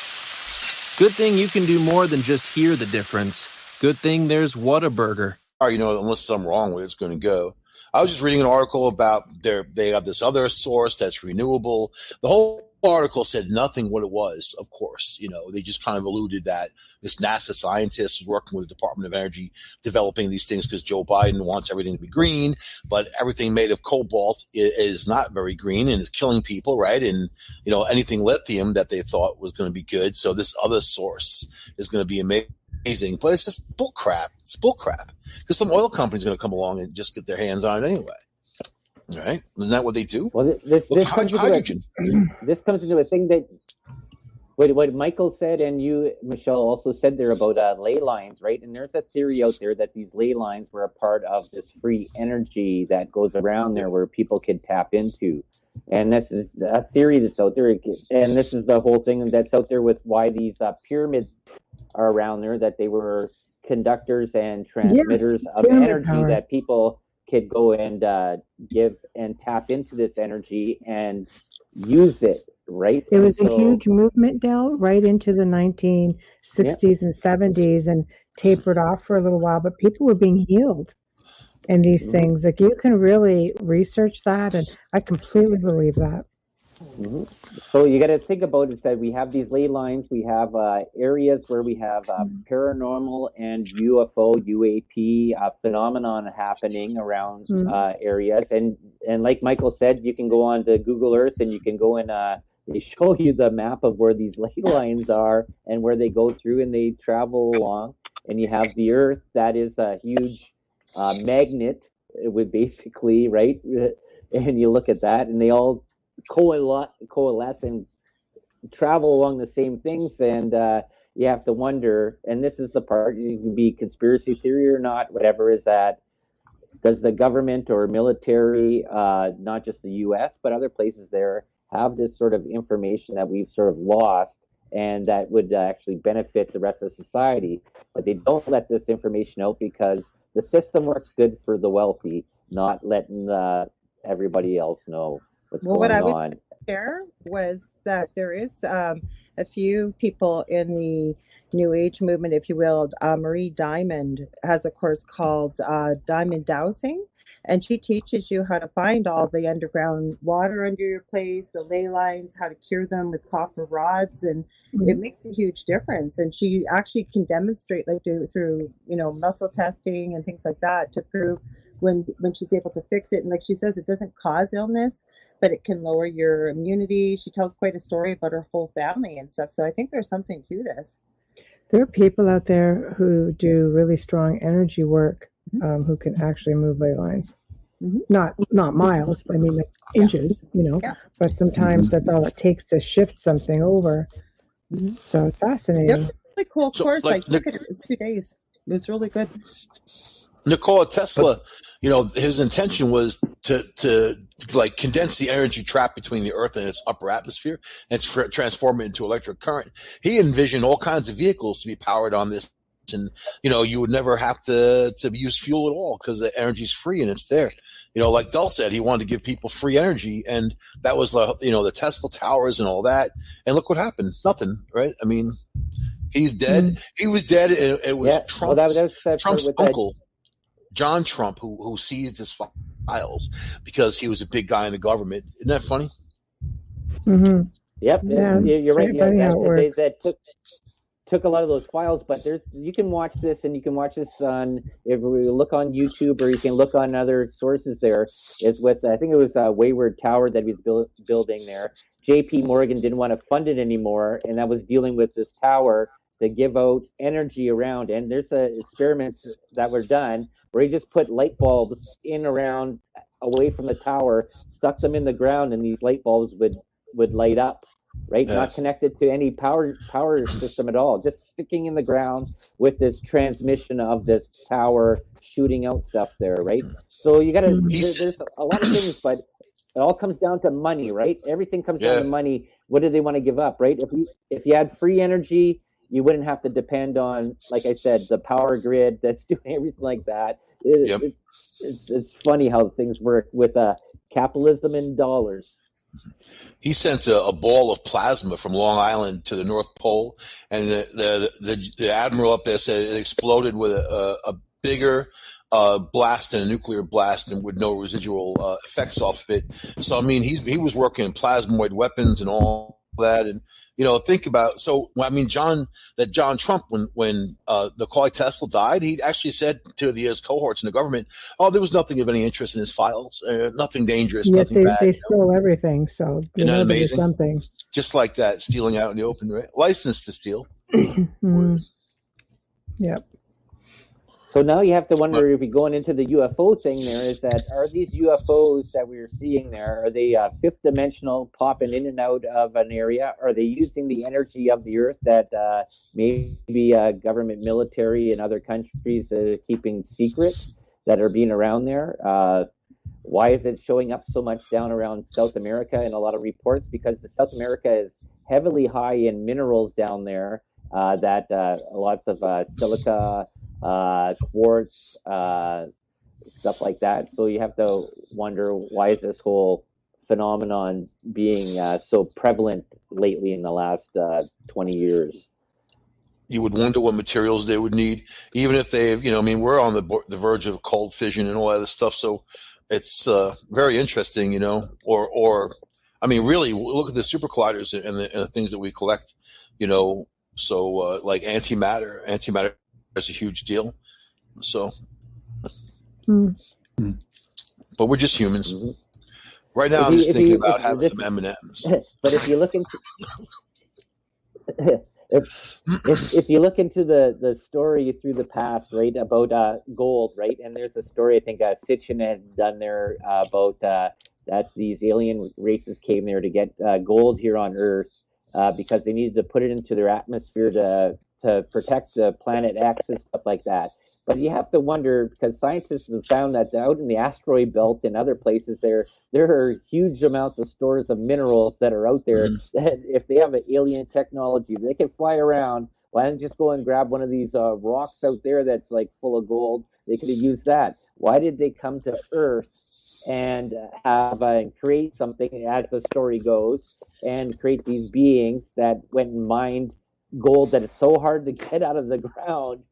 Good thing you can do more than just hear the difference. Good thing there's Whataburger. Unless something wrong with it, it's going to go. I was just reading an article about they have this other source that's renewable. The whole article said nothing what it was, of course. They just kind of alluded that this NASA scientist is working with the Department of Energy developing these things because Joe Biden wants everything to be green, but everything made of cobalt is not very green and is killing people, right? And, anything lithium that they thought was going to be good. So this other source is going to be amazing, but it's just bull crap. It's bull crap because some oil company's going to come along and just get their hands on it anyway. Right? Isn't that what they do? Well, this comes into a thing that what Michael said and you, Michelle, also said there about ley lines, right? And there's a theory out there that these ley lines were a part of this free energy that goes around there where people could tap into. And this is a theory that's out there. And this is the whole thing that's out there with why these pyramids are around there, that they were conductors and transmitters of energy power. That people could go and give and tap into this energy and use it, right? It was a huge movement, Del, right into the 1960s and 70s and tapered off for a little while, but people were being healed in these things. Like, you can really research that, and I completely believe that. So you got to think about it that we have these ley lines, we have areas where we have paranormal and UFO, UAP phenomenon happening around areas. And like Michael said, you can go on to Google Earth and you can go and they show you the map of where these ley lines are and where they go through and they travel along. And you have the Earth that is a huge magnet, it would basically, right? And you look at that and they all coalesce and travel along the same things, and you have to wonder, and this is the part, you can be conspiracy theory or not, whatever, is that does the government or military, not just the US but other places there, have this sort of information that we've sort of lost and that would actually benefit the rest of society, but they don't let this information out because the system works good for the wealthy, not letting everybody else know what's going on. What I would share was that there is a few people in the New Age movement, if you will. Marie Diamond has a course called Diamond Dowsing, and she teaches you how to find all the underground water under your place, the ley lines, how to cure them with copper rods, and it makes a huge difference. And she actually can demonstrate, like, through muscle testing and things like that, to prove when she's able to fix it. And like she says, it doesn't cause illness, but it can lower your immunity. She tells quite a story about her whole family and stuff. So I think there's something to this. There are people out there who do really strong energy work, who can actually move ley lines. Not miles, I mean, like inches, but sometimes that's all it takes to shift something over. So it's fascinating. It was a really cool course. Like, look at it, it was 2 days. It was really good. Nikola Tesla, his intention was to like condense the energy trapped between the Earth and its upper atmosphere and transform it into electric current. He envisioned all kinds of vehicles to be powered on this, and you would never have to use fuel at all because the energy's free and it's there. Like Del said, he wanted to give people free energy, and that was the Tesla towers and all that. And look what happened. Nothing, right? I mean, he's dead. He was dead, and it was Trump's uncle, John Trump, who seized his files because he was a big guy in the government. Isn't that funny? Yep, yeah, you're right. Yeah, that took a lot of those files, but you can watch this, and you can watch this on, if we look on YouTube, or you can look on other sources. There is with, I think it was Wayward Tower that he was building there. J.P. Morgan didn't want to fund it anymore, and that was dealing with this tower to give out energy around. And there's experiments that were done where he just put light bulbs in around away from the tower, stuck them in the ground, and these light bulbs would light up. Right, Yeah. not connected to any power system at all, just sticking in the ground with this transmission of this tower shooting out stuff there, right? So you got to, there's a lot of things, but it all comes down to money, right? Everything comes down to money. What do they want to give up, right? If you had free energy, you wouldn't have to depend on, like I said, the power grid that's doing everything like that. It's funny how things work with capitalism and dollars. He sent a ball of plasma from Long Island to the North Pole, and the admiral up there said it exploded with a bigger blast than a nuclear blast, and with no residual effects off of it. So I mean, he was working in plasmoid weapons and all that, and think about. So I mean, John Trump, when Nikola Tesla died, he actually said to his cohorts in the government, "Oh, there was nothing of any interest in his files, nothing dangerous, Yet nothing bad." They stole everything, so Isn't that amazing? amazing? Something Just like that, stealing out in the open, right? License to steal. Yep. So now you have to wonder, if you're going into the UFO thing, are these UFOs that we're seeing there, are they fifth dimensional, popping in and out of an area? Are they using the energy of the earth that maybe government, military, and other countries are keeping secret, that are being around there? Why is it showing up so much down around South America in a lot of reports? Because the South America is heavily high in minerals down there, lots of silica, quartz, stuff like that. So you have to wonder, why is this whole phenomenon being so prevalent lately in the last 20 years? You would wonder what materials they would need, even if they, we're on the verge of cold fission and all that other stuff. So it's very interesting, or I mean, really look at the super colliders and the things that we collect, so like antimatter is a huge deal. So, but we're just humans. Right now, I'm just thinking about having some M&Ms. But if you look into if you look into the story through the past, right, about gold, right, and there's a story I think Sitchin had done there about that these alien races came there to get gold here on Earth because they needed to put it into their atmosphere to protect the planet X and stuff like that. But you have to wonder, because scientists have found that out in the asteroid belt and other places, there are huge amounts of stores of minerals that are out there. That if they have an alien technology, they can fly around. Why don't you just go and grab one of these rocks out there that's like full of gold? They could have used that. Why did they come to Earth and have create something, as the story goes, and create these beings that went and mined gold that is so hard to get out of the ground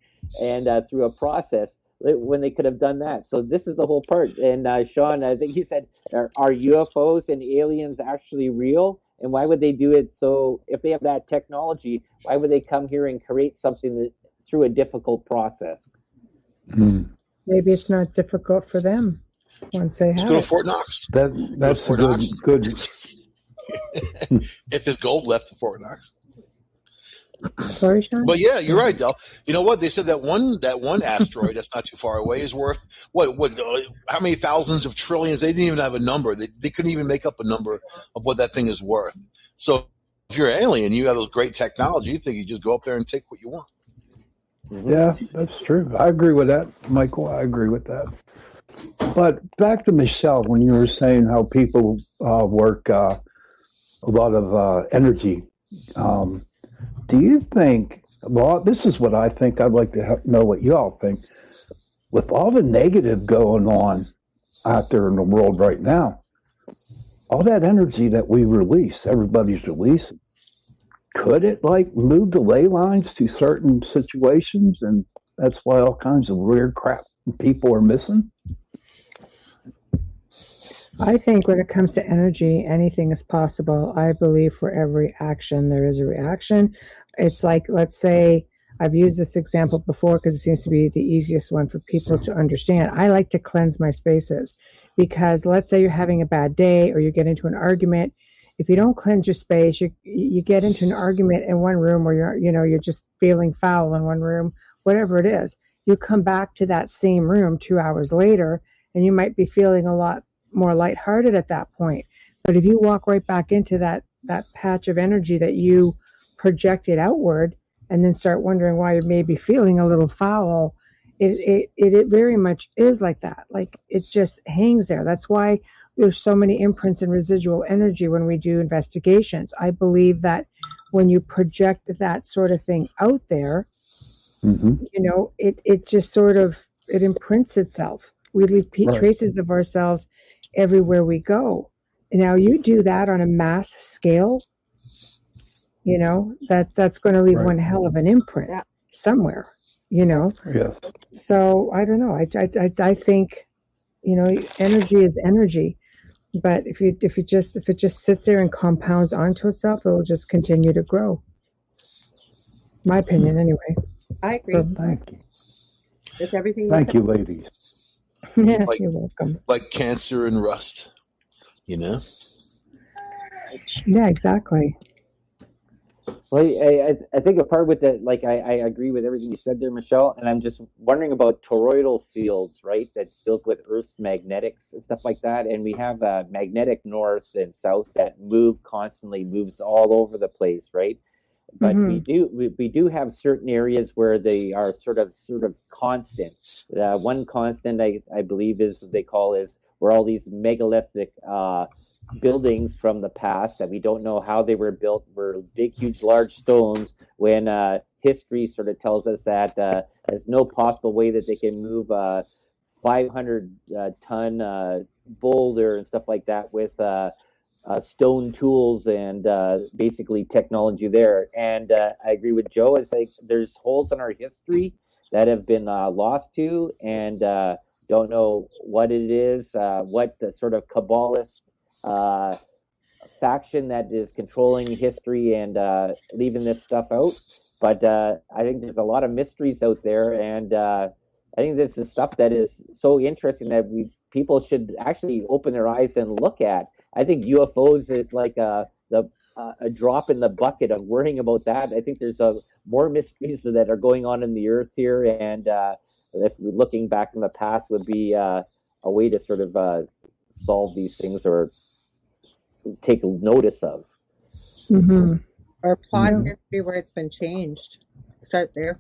and through a process, when they could have done that? So this is the whole part. And Sean, I think he said, are UFOs and aliens actually real? And why would they do it? So if they have that technology, why would they come here and create something through a difficult process? Maybe it's not difficult for them once they have Let's go to Fort Knox. That's a good. If there's gold left in Fort Knox. Sorry, Sean? But yeah, you're right, Del. You know what? They said that one asteroid that's not too far away is worth how many thousands of trillions? They didn't even have a number. They couldn't even make up a number of what that thing is worth. So if you're an alien, you have those great technology, you think you just go up there and take what you want. Yeah, that's true. I agree with that, Michael. I agree with that. But back to Michelle, when you were saying how people work a lot of energy, do you think, well, this is what I think. I'd like to know what you all think. With all the negative going on out there in the world right now, all that energy that we release, everybody's releasing, could it move the ley lines to certain situations? And that's why all kinds of weird crap people are missing? I think when it comes to energy, anything is possible. I believe for every action, there is a reaction. It's like, let's say, I've used this example before because it seems to be the easiest one for people to understand. I like to cleanse my spaces because let's say you're having a bad day or you get into an argument. If you don't cleanse your space, you get into an argument in one room where you're just feeling foul in one room, whatever it is. You come back to that same room 2 hours later and you might be feeling a lot more lighthearted at that point. But if you walk right back into that patch of energy that you projected outward and then start wondering why you're maybe feeling a little foul, it very much is like that. Like it just hangs there. That's why there's so many imprints and residual energy when we do investigations. I believe that when you project that sort of thing out there, it just sort of, it imprints itself. We leave traces of ourselves everywhere we go. Now you do that on a mass scale, that's going to leave one hell of an imprint somewhere, Yes. So I don't know. I think, energy is energy, but if it just sits there and compounds onto itself, it will just continue to grow. My opinion, anyway. I agree. Well, thank you. With everything. Thank you, ladies. Yeah, you're welcome. Like cancer and rust, Yeah, exactly. Well, I think a part with that, like I agree with everything you said there, Michelle, and I'm just wondering about toroidal fields, right? That's built with Earth's magnetics and stuff like that, and we have magnetic north and south that moves all over the place, right? But we do have certain areas where they are sort of constant. One constant I believe is what they call is where all these megalithic buildings from the past that we don't know how they were built were big, huge, large stones when history sort of tells us that there's no possible way that they can move 500-ton boulder and stuff like that with stone tools and basically technology there. And I agree with Joe. It's like there's holes in our history that have been lost to and don't know what it is, what the sort of Kabbalist faction that is controlling history and leaving this stuff out. But I think there's a lot of mysteries out there, and I think this is stuff that is so interesting that people should actually open their eyes and look at. I think UFOs is like a drop in the bucket of worrying about that. I think there's more mysteries that are going on in the earth here, and if looking back in the past would be a way to sort of solve these things or take notice of. Or plot history where it's been changed. Start there.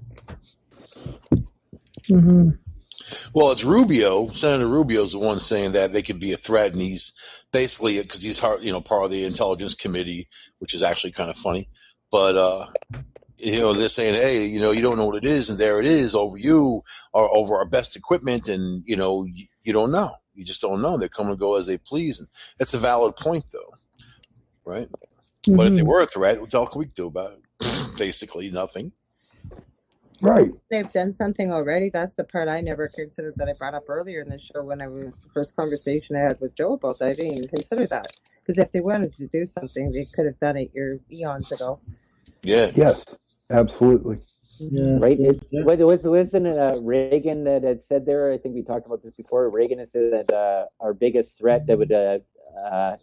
Well, it's Rubio. Senator Rubio's the one saying that they could be a threat, and he's basically because he's part of the Intelligence Committee, which is actually kind of funny. But they're saying, hey, you don't know what it is, and there it is over you or over our best equipment, and you don't know. You just don't know. They come and go as they please, and that's a valid point, though, right? But if they were a threat, what else can we do about it? Basically, nothing. Right. They've done something already. That's the part I never considered that I brought up earlier in the show when I was the first conversation I had with Joe about that. I didn't even consider that because if they wanted to do something, they could have done it eons ago. Yeah. Yes. Absolutely. Yes, Right? Wasn't it Reagan that had said there? I think we talked about this before. Reagan had said that our biggest threat that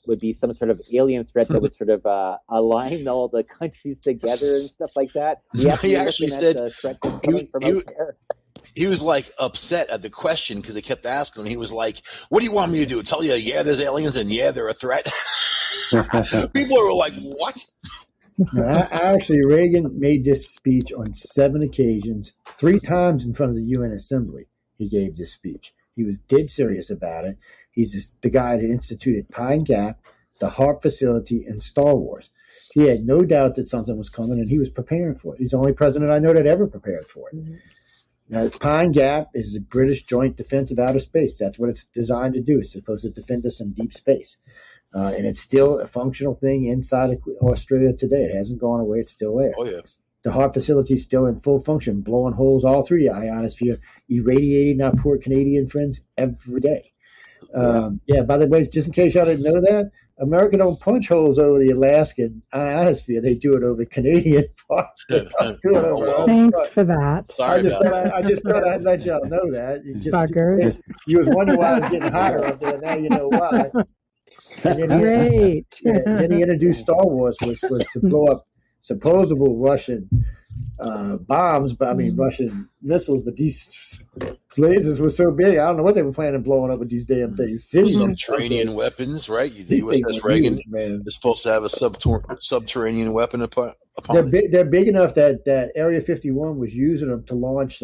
would be some sort of alien threat that would sort of align all the countries together and stuff like that. He actually said the threat that's coming from out there. He was like upset at the question because they kept asking him. He was like, "What do you want me to do? Tell you, yeah, there's aliens and yeah, they're a threat." People are like, "What?" Actually, Reagan made this speech on 7 occasions, 3 times in front of the UN Assembly. He gave this speech. He was dead serious about it. He's the guy that instituted Pine Gap, the HARP facility, and Star Wars. He had no doubt that something was coming, and he was preparing for it. He's the only president I know that ever prepared for it. Now, Pine Gap is the British Joint Defense of Outer Space. That's what it's designed to do. It's supposed to defend us in deep space. And it's still a functional thing inside of Australia today. It hasn't gone away. It's still there. Oh, yeah. The HARP facility is still in full function, blowing holes all through the ionosphere, irradiating our poor Canadian friends every day. By the way, just in case y'all didn't know that, America don't punch holes over the Alaskan ionosphere. They do it over the Canadian part. They don't do it over the other Thanks part. for that. Sorry about that. I just thought I'd let y'all know that. Buggers. You was wondering why I was getting hotter up there. Now you know why. And then Great. then he introduced Star Wars, which was to blow up supposable Russian bombs, but I mean Russian missiles. But these lasers were so big, I don't know what they were planning on blowing up with these damn things. Subterranean weapons, right? The USS Reagan is supposed to have a subterranean weapon upon They're big enough that Area 51 was using them to launch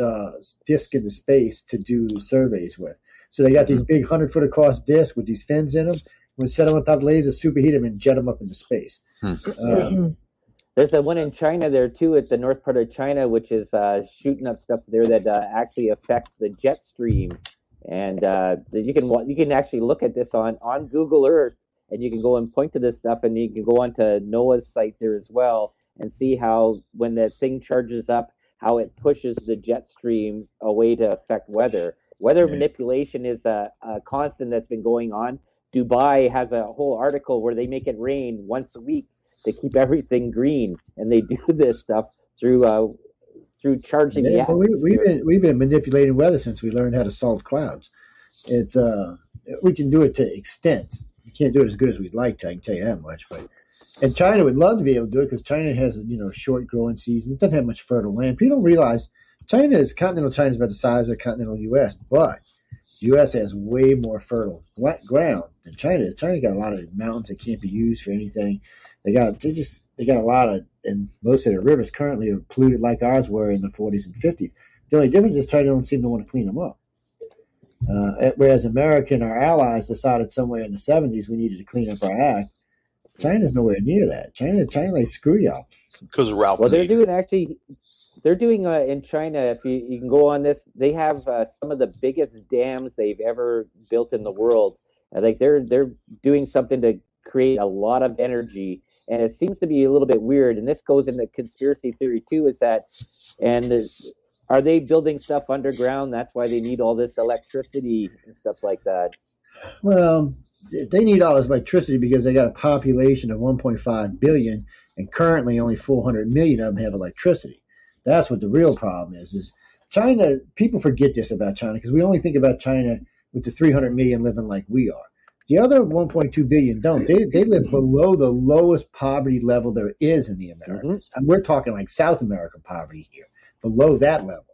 disc into space to do surveys with. So they got these big 100-foot across discs with these fins in them. When set them on top of lasers, superheat them, and jet them up into space. There's the one in China there too, at the north part of China, which is shooting up stuff there that actually affects the jet stream. And you can actually look at this on Google Earth, and you can go and point to this stuff, and you can go onto NOAA's site there as well and see how when the thing charges up, how it pushes the jet stream away to affect weather. Weather manipulation is a constant that's been going on. Dubai has a whole article where they make it rain once a week to keep everything green, and they do this stuff through charging the atmosphere. We've been manipulating weather since we learned how to solve clouds. It's we can do it to extents. We can't do it as good as we'd like to. I can tell you that much. And China would love to be able to do it because China has short growing seasons. It doesn't have much fertile land. People don't realize continental China is about the size of the continental U.S., but the U.S. has way more fertile ground than China is. China got a lot of mountains that can't be used for anything. They got a lot of, and most of their rivers currently are polluted like ours were in the 40s and 50s. The only difference is China don't seem to want to clean them up. Whereas America and our allies decided somewhere in the 70s we needed to clean up our act. China's nowhere near that. China, like, screw y'all. Because of Ralph. Well, they're doing in China. If you can go on this, they have some of the biggest dams they've ever built in the world. Like they're doing something to create a lot of energy, and it seems to be a little bit weird. And this goes into conspiracy theory too. Are they building stuff underground? That's why they need all this electricity and stuff like that. Well, they need all this electricity because they got a population of 1.5 billion, and currently only 400 million of them have electricity. That's what the real problem is China. People forget this about China because we only think about China with the 300 million living like we are. The other 1.2 billion don't. They live below the lowest poverty level there is in the Americas. And we're talking like South American poverty here, below that level.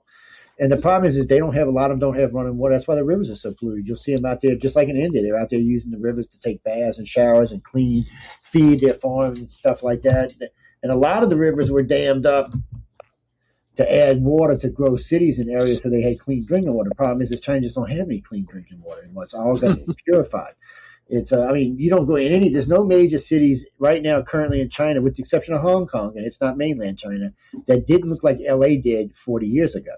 And the problem is a lot of them don't have running water. That's why the rivers are so polluted. You'll see them out there, just like in India. They're out there using the rivers to take baths and showers and feed their farms and stuff like that. And a lot of the rivers were dammed up to add water to grow cities in areas so they had clean drinking water. The problem is China just don't have any clean drinking water anymore. It's all got to be purified. It's you don't go in there's no major cities right now currently in China, with the exception of Hong Kong, and it's not mainland China, that didn't look like LA did 40 years ago.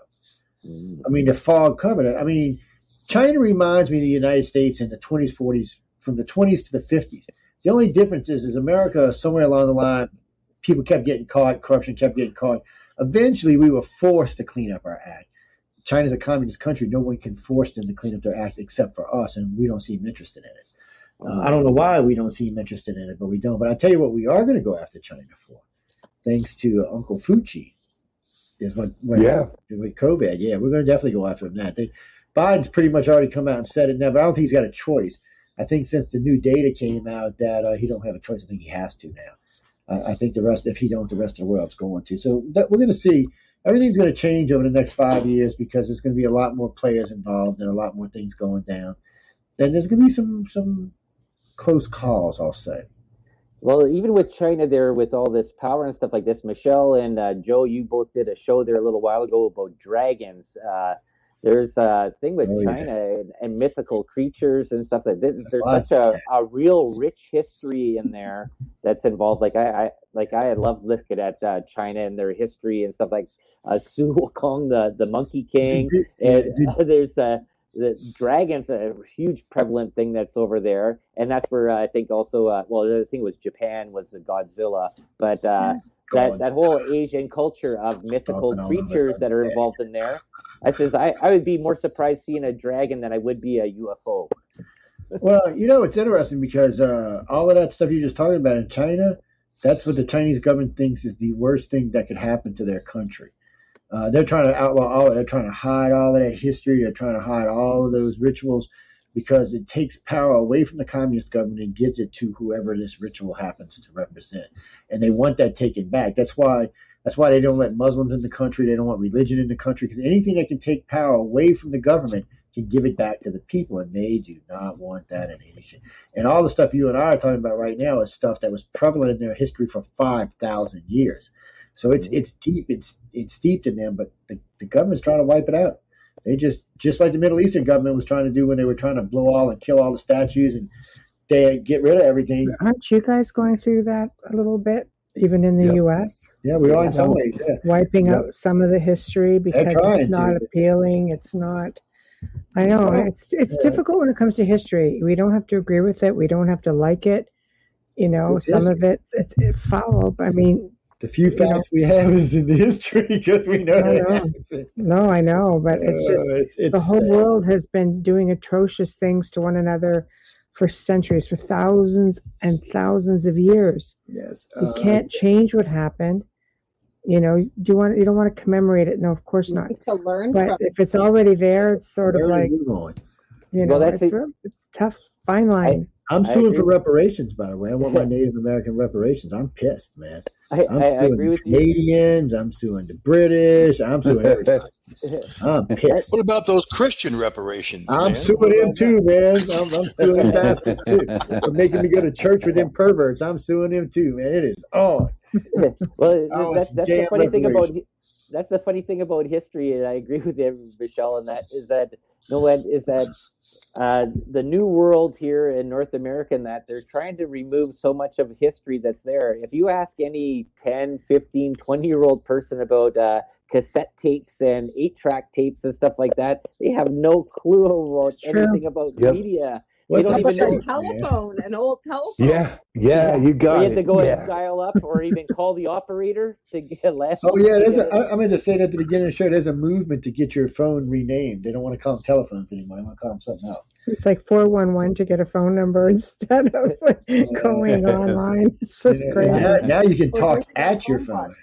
I mean, the fog covered it. China reminds me of the United States in the 20s, 40s, from the 20s to the 50s. The only difference is America, somewhere along the line, people kept getting caught, corruption kept getting caught. Eventually, we were forced to clean up our act. China's a communist country. No one can force them to clean up their act except for us, and we don't seem interested in it. I don't know why we don't seem interested in it, but we don't. But I'll tell you what we are going to go after China for, thanks to Uncle Fauci. Is with COVID. Yeah, we're going to definitely go after him. Biden's pretty much already come out and said it now, but I don't think he's got a choice. I think since the new data came out that he don't have a choice. I think he has to now. I think if he don't, the rest of the world's going to. So we're going to see. Everything's going to change over the next 5 years because there's going to be a lot more players involved and a lot more things going down. And there's going to be some close calls, I'll say. Well, even with China there, with all this power and stuff like this, Michelle and Joe, you both did a show there a little while ago about dragons. There's a thing with China and mythical creatures and stuff like this. There's such a real rich history in there that's involved. I love looking at China and their history and stuff like Su Wukong, the Monkey King. There's the dragons, a huge prevalent thing that's over there, and that's where I think also the other thing was Japan was the Godzilla, but that whole Asian culture of mythical creatures that are involved in there. I would be more surprised seeing a dragon than I would be a UFO. Well, it's interesting because all of that stuff you're just talking about in China, that's what the Chinese government thinks is the worst thing that could happen to their country. They're trying to outlaw all of it. They're trying to hide all of that history. They're trying to hide all of those rituals because it takes power away from the communist government and gives it to whoever this ritual happens to represent. And they want that taken back. That's why they don't let Muslims in the country. They don't want religion in the country because anything that can take power away from the government can give it back to the people, and they do not want that in any shape. And all the stuff you and I are talking about right now is stuff that was prevalent in their history for 5,000 years. So it's deep, it's steeped in them, but the government's trying to wipe it out. They just like the Middle Eastern government was trying to do when they were trying to blow all and kill all the statues and they get rid of everything. Aren't you guys going through that a little bit, even in the U.S.? Yeah, we are in some ways. Yeah. Wiping out some of the history because it's not appealing. It's not. I know it's difficult when it comes to history. We don't have to agree with it. We don't have to like it. Some of it's foul. But I mean, the few facts we have is in the history because we know that. No, I know, but it's just the whole world has been doing atrocious things to one another for centuries, for thousands and thousands of years. Yes, you can't change what happened. You don't want to commemorate it. No, of course not. To learn, but if it's already there, it's sort of like it's tough, fine line. I'm suing for reparations, by the way. I want my Native American reparations. I'm pissed, man. I'm suing the Canadians. I'm suing the British. I'm suing everybody. I'm pissed. What about those Christian reparations? I'm suing them too, man. I'm suing them bastards too. For making me go to church with them perverts. I'm suing them too, man. It is on. Well, that's the funny thing about history, and I agree with you, Michelle, on that. The new world here in North America, and that they're trying to remove so much of history that's there. If you ask any 10, 15, 20-year-old person about cassette tapes and 8-track tapes and stuff like that, they have no clue about anything about media. They don't even know an old telephone. Yeah, you got it. You had to go and dial up or even call the operator to get less. Oh, yeah. I meant to say that at the beginning of the show, there's a movement to get your phone renamed. They don't want to call them telephones anymore. They want to call them something else. It's like 411 to get a phone number instead of going online. It's just crazy. Now you can talk at your phone.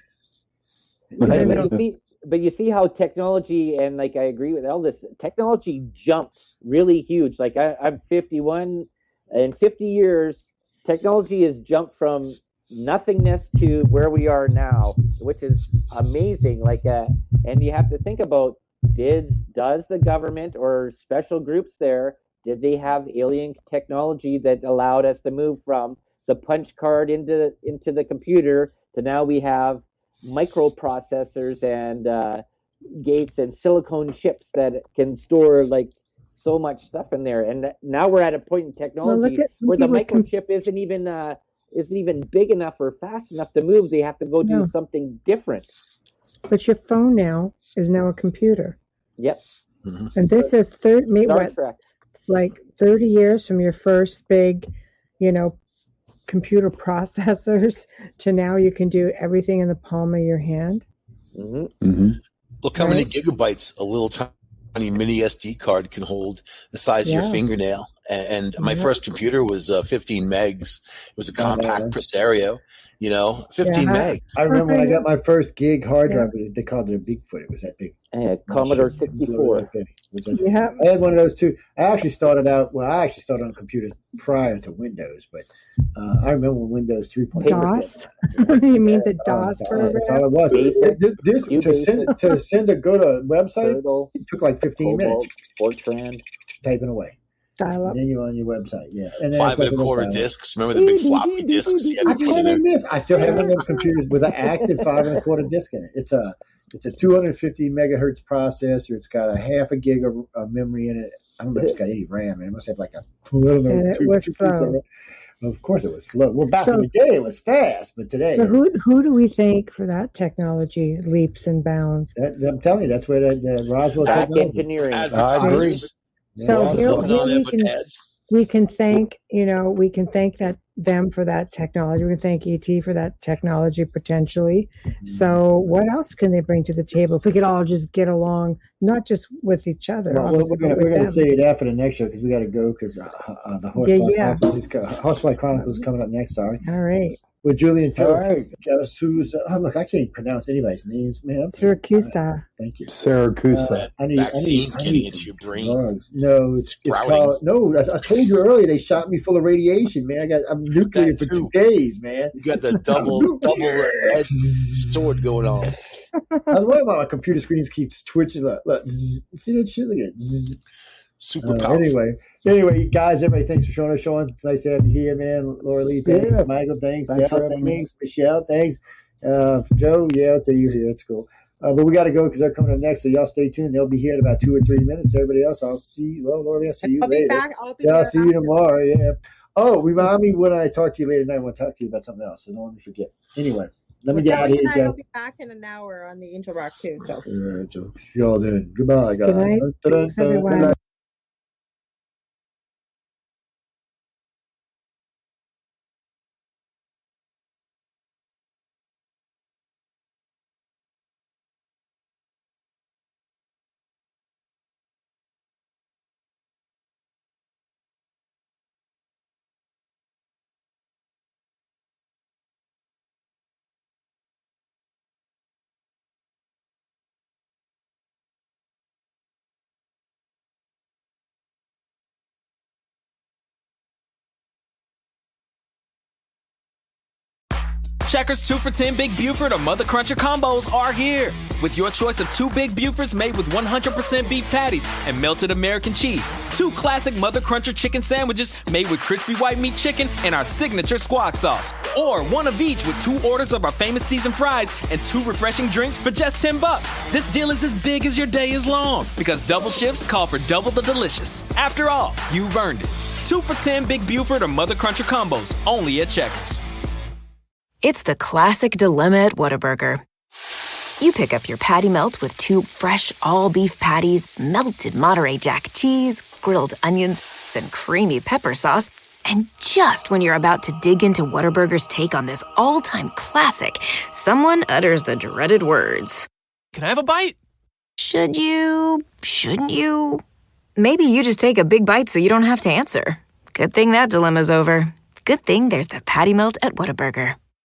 But you see how technology, and like I agree with all this, technology jumped really huge. Like I'm 51, in 50 years, technology has jumped from nothingness to where we are now, which is amazing. And you have to think about, does the government or special groups there, did they have alien technology that allowed us to move from the punch card into the computer to now we have microprocessors and gates and silicone chips that can store like so much stuff in there, and now we're at a point in technology where the microchip isn't even big enough or fast enough to move. They have to go do something different. But your phone now is a computer. Yep. Mm-hmm. And this is 30 years from your first big, computer processors to now you can do everything in the palm of your hand. Mm-hmm. Mm-hmm. Look how many gigabytes a little tiny mini SD card can hold, the size of your fingernail. And my first computer was 15 megs. It was a compact Presario, 15 megs. I remember when I got my first gig hard drive, they called it a Bigfoot. It was that big. Commodore 64. I had one of those too. I actually started on computers prior to Windows, but I remember when Windows 3.0. DOS? You mean the DOS program? That's all it was. To go to a website, it took like 15 minutes. Fortran. Typing away. Dial up. And then you're on your website, yeah. And 5 1/4 discs. Remember the big floppy discs? I still have one of those computers with an active 5 1/4 disc in it. It's a 250 megahertz processor. It's got a half a gig of memory in it. I don't know if it's got any RAM. It must have like Of course it was slow. Well, back in the day it was fast, but today. So who do we thank for that technology leaps and bounds? I'm telling you, that's where the Roswell engineering. So we can thank, we can thank that them for that technology. We're going to thank ET for that technology potentially. So what else can they bring to the table? If we could all just get along, not just with each other. Well, we're going to say that for the next show because we got to go because the Horsefly Chronicles is coming up next. Sorry. All right. With Julian Taylor, who's look, I can't pronounce anybody's names, man. Syracuse. Thank you. Syracuse. Vaccines getting into your brain. Drugs. No, it's sprouting. I told you earlier they shot me full of radiation, man. I'm nuclear for 2 days, man. You got the double-edged sword going on. I love how my computer screens keeps twitching. Look, see that shit? Look at it. Super powerful. Anyway, guys, everybody, thanks for showing us, Sean. It's nice to have you here, man. Laura Lee, thanks. Michael, thanks. Dale, thanks. Michelle, thanks. Joe, I'll tell you here. It's cool. But we got to go because they're coming up next, so y'all stay tuned. They'll be here in about 2 or 3 minutes. Everybody else, I'll see you. Well, Laura Lee, I'll see you later. I'll see you tomorrow. Yeah. Oh, remind me when I talk to you later tonight. I want to talk to you about something else, so don't let me forget. Anyway, let me get out of here, guys. I'll be back in an hour on the Angel Rock too. So. Y'all then. Goodbye, guys. Good night. Thanks, everyone. Checkers 2 for $10 Big Buford or Mother Cruncher combos are here. With your choice of 2 Big Bufords made with 100% beef patties and melted American cheese. 2 classic Mother Cruncher chicken sandwiches made with crispy white meat chicken and our signature squawk sauce. Or 1 of each with 2 orders of our famous seasoned fries and 2 refreshing drinks for just $10. This deal is as big as your day is long because double shifts call for double the delicious. After all, you've earned it. 2 for $10 Big Buford or Mother Cruncher combos only at Checkers. It's the classic dilemma at Whataburger. You pick up your patty melt with 2 fresh all-beef patties, melted Monterey Jack cheese, grilled onions, then creamy pepper sauce, and just when you're about to dig into Whataburger's take on this all-time classic, someone utters the dreaded words. Can I have a bite? Should you? Shouldn't you? Maybe you just take a big bite so you don't have to answer. Good thing that dilemma's over. Good thing there's the patty melt at Whataburger.